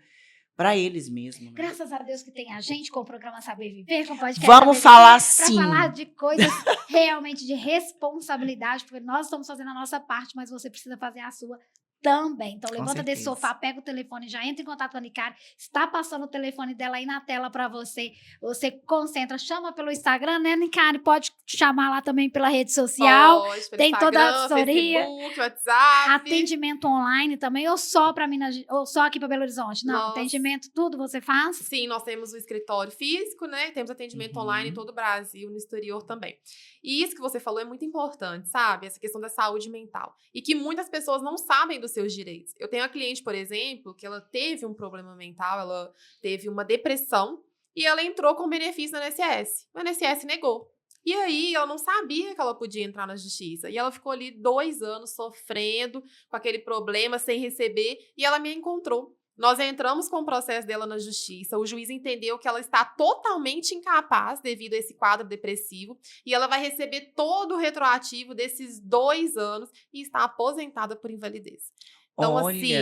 para eles mesmos, né? Graças a Deus que tem a gente com o programa Saber Viver, com o podcast Vamos Saber falar Viver, para sim. falar de coisas realmente de responsabilidade, porque nós estamos fazendo a nossa parte, mas você precisa fazer a sua também. Então, levanta desse sofá, pega o telefone, já entra em contato com a Nicari, está passando o telefone dela aí na tela para você. Você concentra, chama pelo Instagram, né, Nicari? Pode chamar lá também pela rede social. Pode, pelo Tem toda a Instagram, assessoria. Facebook, WhatsApp. Atendimento online também, ou só para Minas, ou só aqui para Belo Horizonte? Não, Nossa. atendimento, tudo você faz? Sim, nós temos o escritório físico, né? Temos atendimento online em todo o Brasil, no exterior também. E isso que você falou é muito importante, sabe? Essa questão da saúde mental. E que muitas pessoas não sabem dos seus direitos. Eu tenho uma cliente, por exemplo, que ela teve um problema mental, ela teve uma depressão e ela entrou com benefício no INSS. O INSS negou. E aí, ela não sabia que ela podia entrar na justiça. E ela ficou ali 2 anos sofrendo com aquele problema, sem receber, e ela me encontrou. Nós entramos com o processo dela na justiça, o juiz entendeu que ela está totalmente incapaz devido a esse quadro depressivo e ela vai receber todo o retroativo desses 2 anos e está aposentada por invalidez. Então, assim,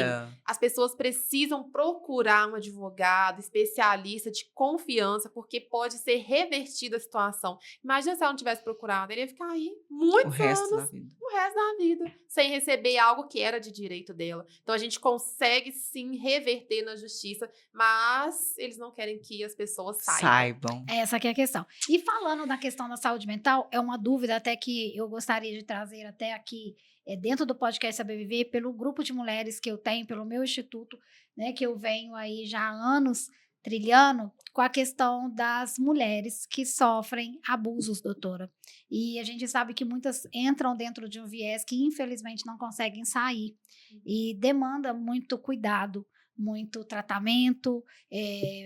as pessoas precisam procurar um advogado, especialista de confiança, porque pode ser revertida a situação. Imagina se ela não tivesse procurado, ele ia ficar aí muitos anos, o resto da vida, sem receber algo que era de direito dela. Então, a gente consegue, sim, reverter na justiça, mas eles não querem que as pessoas saibam. Essa aqui é a questão. E falando da questão da saúde mental, é uma dúvida até que eu gostaria de trazer até aqui, dentro do podcast Saber Viver, pelo grupo de mulheres que eu tenho, pelo meu instituto, né, que eu venho aí já há anos trilhando, com a questão das mulheres que sofrem abusos, doutora. E a gente sabe que muitas entram dentro de um viés que infelizmente não conseguem sair e demanda muito cuidado, muito tratamento,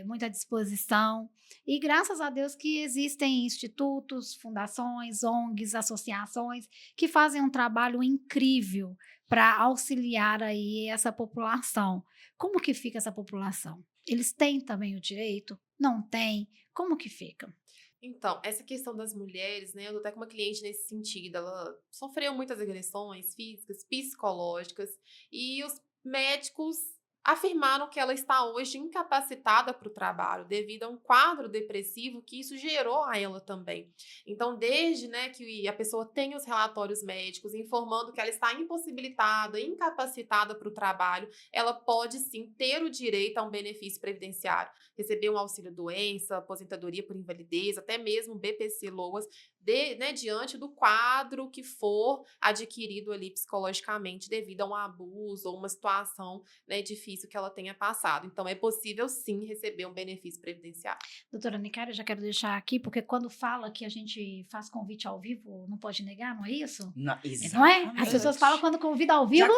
muita disposição. E graças a Deus que existem institutos, fundações, ONGs, associações que fazem um trabalho incrível para auxiliar aí essa população. Como que fica essa população? Eles têm também o direito? Não têm? Como que fica? Então, essa questão das mulheres, né? Eu tô até com uma cliente nesse sentido. Ela sofreu muitas agressões físicas, psicológicas, e os médicos afirmaram que ela está hoje incapacitada para o trabalho devido a um quadro depressivo que isso gerou a ela também. Então, desde, né, que a pessoa tem os relatórios médicos informando que ela está impossibilitada, incapacitada para o trabalho, ela pode sim ter o direito a um benefício previdenciário, receber um auxílio-doença, aposentadoria por invalidez, até mesmo BPC-LOAS, né, diante do quadro que for adquirido ali psicologicamente devido a um abuso ou uma situação, né, difícil que ela tenha passado. Então, é possível, sim, receber um benefício previdenciário. Doutora Nicari, eu já quero deixar aqui, porque quando fala que a gente faz convite ao vivo, não pode negar, não é isso? Não, não é? As pessoas falam quando convida ao vivo,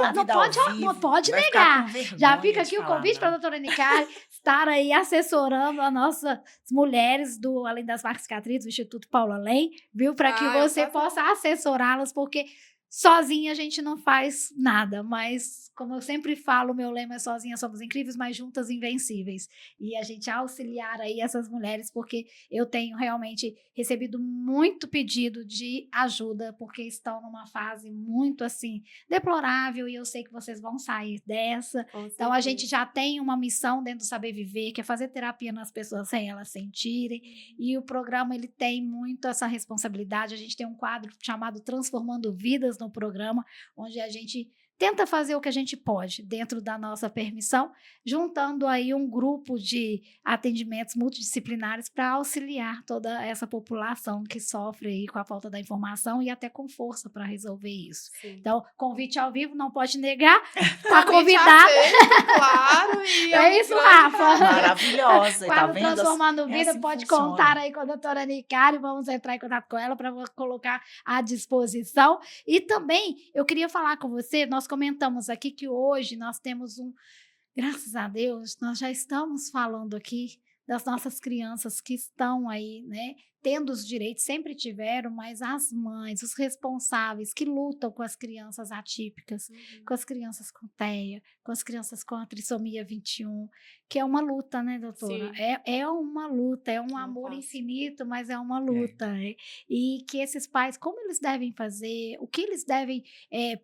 não pode negar. Já fica aqui o convite para a doutora Nicari estar aí assessorando as nossas mulheres do Além das Marcas Cicatrizes, do Instituto Paulo Além, viu? Para que você possa assessorá-las, porque sozinha a gente não faz nada, mas como eu sempre falo, meu lema é sozinha somos incríveis, mas juntas invencíveis. E a gente auxiliar aí essas mulheres, porque eu tenho realmente recebido muito pedido de ajuda, porque estão numa fase muito assim, deplorável, e eu sei que vocês vão sair dessa. Então a gente já tem uma missão dentro do Saber Viver, que é fazer terapia nas pessoas sem elas sentirem, e o programa ele tem muito essa responsabilidade. A gente tem um quadro chamado Transformando Vidas no programa, onde a gente tenta fazer o que a gente pode dentro da nossa permissão, juntando aí um grupo de atendimentos multidisciplinares para auxiliar toda essa população que sofre aí com a falta da informação e até com força para resolver isso. Sim. Então, convite ao vivo, não pode negar, tá convidada. Claro. E é isso, Rafa. Maravilhosa, tá vendo? Transformando Vida, pode contar aí com a doutora Nicari, vamos entrar em contato com ela para colocar à disposição. E também, eu queria falar com você, nós comentamos aqui que hoje nós temos graças a Deus, nós já estamos falando aqui das nossas crianças que estão aí, né, tendo os direitos, sempre tiveram, mas as mães, os responsáveis que lutam com as crianças atípicas, com as crianças com TEA, com as crianças com a trissomia 21, que é uma luta, né, doutora? Sim. É uma luta, é um Não amor fácil. infinito, mas é uma luta. E que esses pais, como eles devem fazer, o que eles devem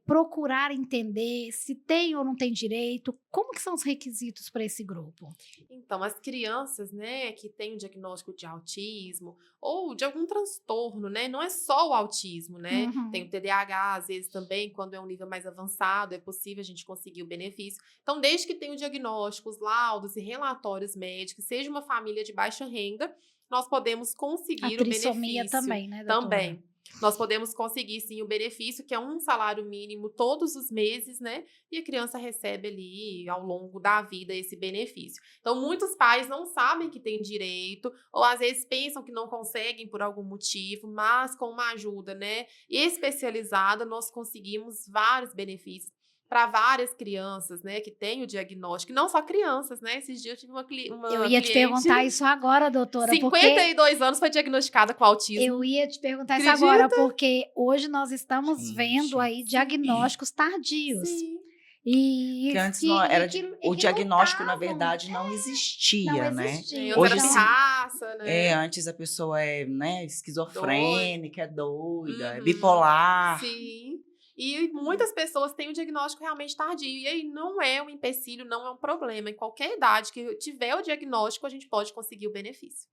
procurar entender, se tem ou não tem direito, como que são os requisitos para esse grupo? Então, as crianças, né, que têm o diagnóstico de autismo ou de algum transtorno, né, não é só o autismo, né, tem o TDAH, às vezes também, quando é um nível mais avançado, é possível a gente conseguir o benefício. Então, desde que tenha o diagnóstico, os laudos e relatórios médicos, seja uma família de baixa renda, nós podemos A conseguir o trissomia benefício. também, né, doutora? Também. Nós podemos conseguir, sim, o benefício, que é um salário mínimo todos os meses, né? E a criança recebe ali, ao longo da vida, esse benefício. Então, muitos pais não sabem que têm direito, ou às vezes pensam que não conseguem por algum motivo, mas com uma ajuda, né, especializada, nós conseguimos vários benefícios para várias crianças, né, que têm o diagnóstico. E não só crianças, né? Esses dias eu tive uma Eu ia te cliente, perguntar isso agora, doutora, porque 52 anos, foi diagnosticada com autismo. eu ia te perguntar isso Acredita? agora, porque hoje nós estamos Gente, vendo aí diagnósticos tardios. Sim. E Que antes não era o que diagnóstico, na lutavam. verdade, não existia, Não né? existia. Antes Hoje era sim. pirraça, né? Antes a pessoa é, né, esquizofrênica, é doida, é Uhum. bipolar. Sim. E muitas pessoas têm o diagnóstico realmente tardio. E aí não é um empecilho, não é um problema. Em qualquer idade que tiver o diagnóstico, a gente pode conseguir o benefício.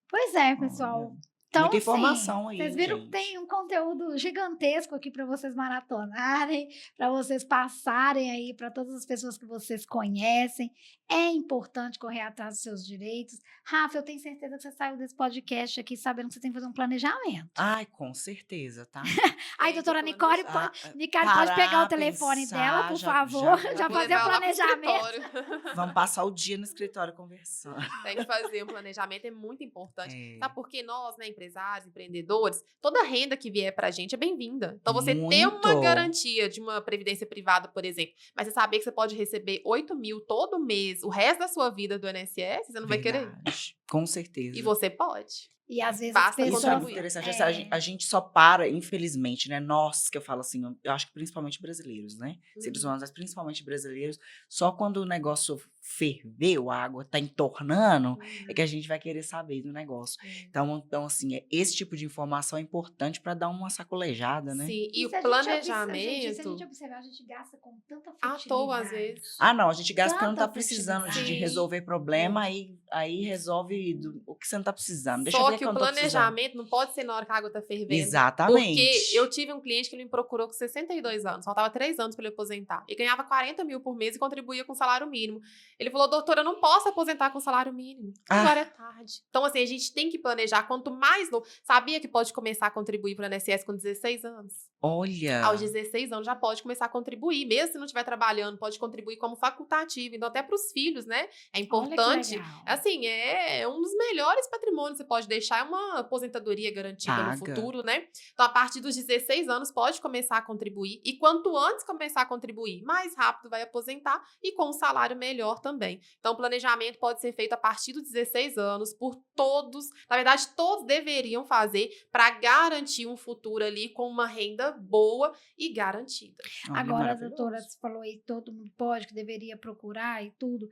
Pois é, pessoal. Olha, Então, muita assim, informação aí, vocês viram que gente. tem um conteúdo gigantesco aqui para vocês maratonarem, para vocês passarem aí para todas as pessoas que vocês conhecem. É importante correr atrás dos seus direitos. Rafa, eu tenho certeza que você saiu desse podcast aqui sabendo que você tem que fazer um planejamento. Ai, com certeza, tá? Aí, Tem que doutora Nicole, planejar. Nicole, pode pegar o Parar, telefone dela, pensar, por já favor, já já Vou fazer o levar lá pro planejamento. escritório. vamos passar o dia no escritório conversando. Tem que fazer um planejamento, é muito importante. É. Sabe por que nós, né, empresários, empreendedores, toda renda que vier pra gente é bem-vinda. Então, você ter uma Muito. garantia de uma previdência privada, por exemplo, mas você saber que você pode receber 8 mil todo mês, o resto da sua vida do INSS, você não vai querer. Verdade, com certeza. E você pode. E às vezes Basta as Isso é pessoas... muito interessante. A gente só para, infelizmente, né? Nós, que eu falo assim, eu acho que principalmente brasileiros, né? Seres humanos, mas principalmente brasileiros, só quando o negócio ferveu, a água tá entornando, é que a gente vai querer saber do negócio. Então assim, esse tipo de informação é importante para dar uma sacolejada, né? Sim, e o se a planejamento gente observar, a gente gasta com tanta à futilidade. toa, às vezes. Ah, não, a gente gasta porque não tá Tanta precisando de futilidade. resolver problema, aí resolve o que você não tá precisando. Deixa eu Só ver que que eu o não tô precisando. planejamento não pode ser na hora que a água tá fervendo. Exatamente. Porque eu tive um cliente que ele me procurou com 62 anos, faltava 3 anos para ele aposentar. E ganhava 40 mil por mês e contribuía com salário mínimo. Ele falou, doutora, eu não posso aposentar com salário mínimo. Agora é tarde. Então, assim, a gente tem que planejar. Quanto mais novo... Sabia que pode começar a contribuir para o INSS com 16 anos? Olha. Aos 16 anos já pode começar a contribuir. Mesmo se não estiver trabalhando, pode contribuir como facultativo. Então, até para os filhos, né? É importante. Olha que legal. Assim, é um dos melhores patrimônios que você pode deixar. É uma aposentadoria garantida no Paga. futuro, né? Então, a partir dos 16 anos, pode começar a contribuir. E quanto antes começar a contribuir, mais rápido vai aposentar e com um salário melhor também. Então, o planejamento pode ser feito a partir dos 16 anos por todos. Na verdade, todos deveriam fazer para garantir um futuro ali com uma renda boa e garantida. Olha, Agora, maravilhoso. doutora, você falou aí, todo mundo pode, que deveria procurar e tudo.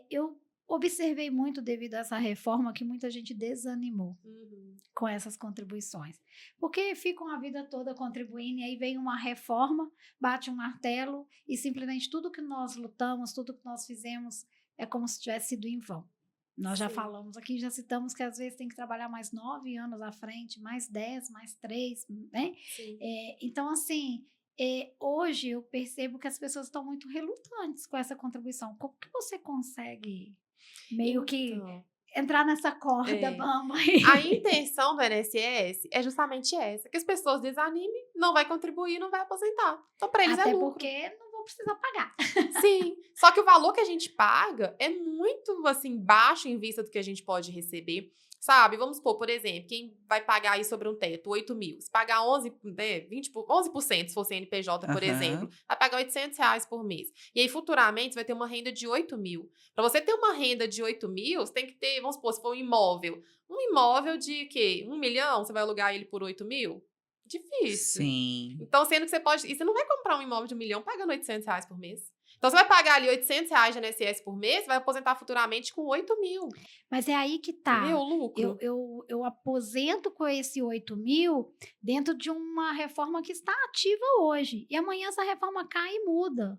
Eu observei muito devido a essa reforma que muita gente desanimou com essas contribuições. Porque ficam a vida toda contribuindo e aí vem uma reforma, bate um martelo e simplesmente tudo que nós lutamos, tudo que nós fizemos é como se tivesse sido em vão. Nós já Sim. falamos aqui, já citamos que às vezes tem que trabalhar mais 9 anos à frente, mais 10, mais 3, né? Sim. Então, assim, hoje eu percebo que as pessoas estão muito relutantes com essa contribuição. Como que você consegue meio que Então, entrar nessa corda, É. bamba aí? a intenção do INSS é justamente essa, que as pessoas desanimem, não vai contribuir, não vai aposentar. Então, para eles Até é lucro. porque não vou precisar pagar. Sim, só que o valor que a gente paga é muito, assim, baixo em vista do que a gente pode receber, sabe? Vamos supor, por exemplo, quem vai pagar aí sobre um teto, 8 mil, se pagar 11, né, 11% se for CNPJ, por Aham. exemplo, vai pagar pagar R$ 800 por mês. E aí, futuramente, você vai ter uma renda de 8 mil. Para você ter uma renda de 8 mil, você tem que ter, vamos supor, se for um imóvel de quê? 1 milhão, você vai alugar ele por 8 mil? Difícil. Sim. Então, sendo que você pode... E você não vai comprar um imóvel de 1 milhão pagando R$ 800 por mês. Então, você vai pagar ali R$ 800 de INSS por mês, você vai aposentar futuramente com 8 mil. Mas é aí que tá. Meu lucro. Eu aposento com esse 8 mil dentro de uma reforma que está ativa hoje. E amanhã essa reforma cai e muda.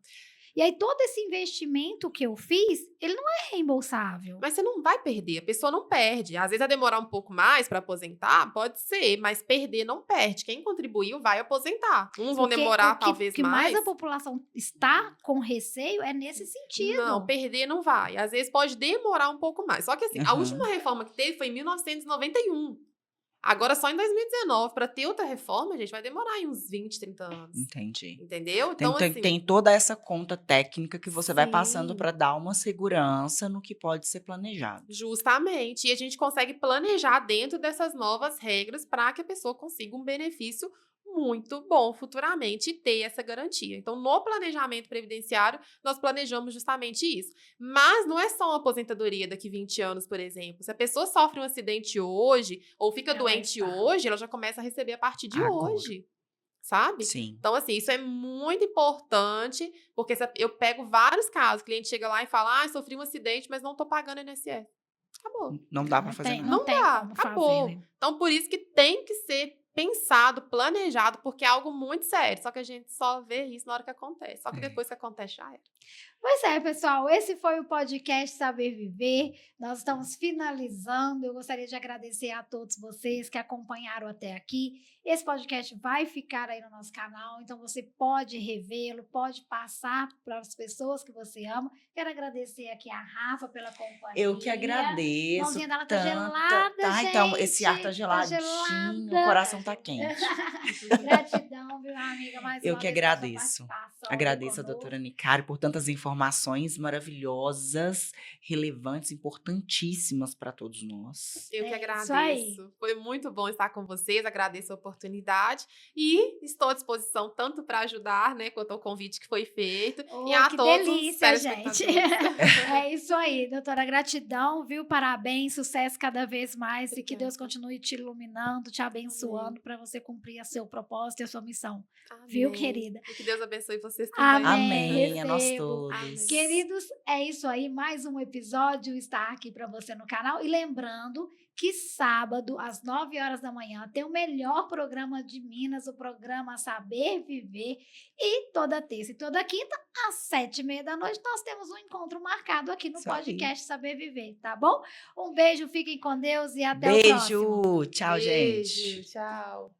E aí todo esse investimento que eu fiz, ele não é reembolsável. Mas você não vai perder, a pessoa não perde. Às vezes vai demorar um pouco mais para aposentar, pode ser, mas perder não perde. Quem contribuiu vai aposentar. Uns vão demorar talvez O que mais a população está com receio é nesse sentido. Não, perder não vai. Às vezes pode demorar um pouco mais. Só que assim, a última reforma que teve foi em 1991. Agora, só em 2019, para ter outra reforma, gente, vai demorar aí uns 20, 30 anos. Entendi. Entendeu? Então, assim... Tem toda essa conta técnica que você vai passando Sim. para dar uma segurança no que pode ser planejado. Justamente. E a gente consegue planejar dentro dessas novas regras para que a pessoa consiga um benefício muito bom futuramente e ter essa garantia. Então, no planejamento previdenciário, nós planejamos justamente isso. Mas não é só uma aposentadoria daqui 20 anos, por exemplo. Se a pessoa sofre um acidente hoje ou fica doente hoje, ela já começa a receber a partir de Agora. hoje. Sabe? Sim. Então, assim, isso é muito importante, porque eu pego vários casos, o cliente chega lá e fala, sofri um acidente, mas não tô pagando INSS. Acabou. Não dá para fazer nada. Não dá, como acabou. fazer, né? Então, por isso que tem que ser pensado, planejado, porque é algo muito sério. Só que a gente só vê isso na hora que acontece. Só que depois que acontece, já era. Pois é, pessoal, esse foi o podcast Saber Viver. Nós estamos finalizando. Eu gostaria de agradecer a todos vocês que acompanharam até aqui. Esse podcast vai ficar aí no nosso canal, então você pode revê-lo, pode passar para as pessoas que você ama. Quero agradecer aqui a Rafa pela companhia. Eu que agradeço. A mãozinha dela tá tanto. gelada, Tá, gente. então, esse ar tá Tá geladinho, gelada. o coração tá quente. Gratidão, viu, amiga? Mais Eu uma que vez pela sua agradeço. participação Agradeço a conosco. doutora Nicari por tantas informações maravilhosas, relevantes, importantíssimas para todos nós. Eu que É isso aí. agradeço. Foi muito bom estar com vocês, agradeço a oportunidade e estou à disposição tanto para ajudar, né, quanto ao convite que foi feito. Oh, e a que todos delícia, os gente. telespectadores. É isso aí, doutora. Gratidão, viu? Parabéns, sucesso cada vez mais e que Obrigada. Deus continue te iluminando, te abençoando para você cumprir o seu propósito e a sua missão. Amém. Viu, querida? E que Deus abençoe vocês também. Amém, a nós recebo. todos. Amém. Queridos, é isso aí. Mais um episódio está aqui para você no canal. E lembrando que sábado, às 9 horas da manhã, tem o melhor programa de Minas, o programa Saber Viver. E toda terça e toda quinta, às 7h30 da noite, nós temos um encontro marcado aqui no Isso aí. podcast Saber Viver, tá bom? Um beijo, fiquem com Deus e até o próximo. Beijo, tchau, gente. Beijo, tchau.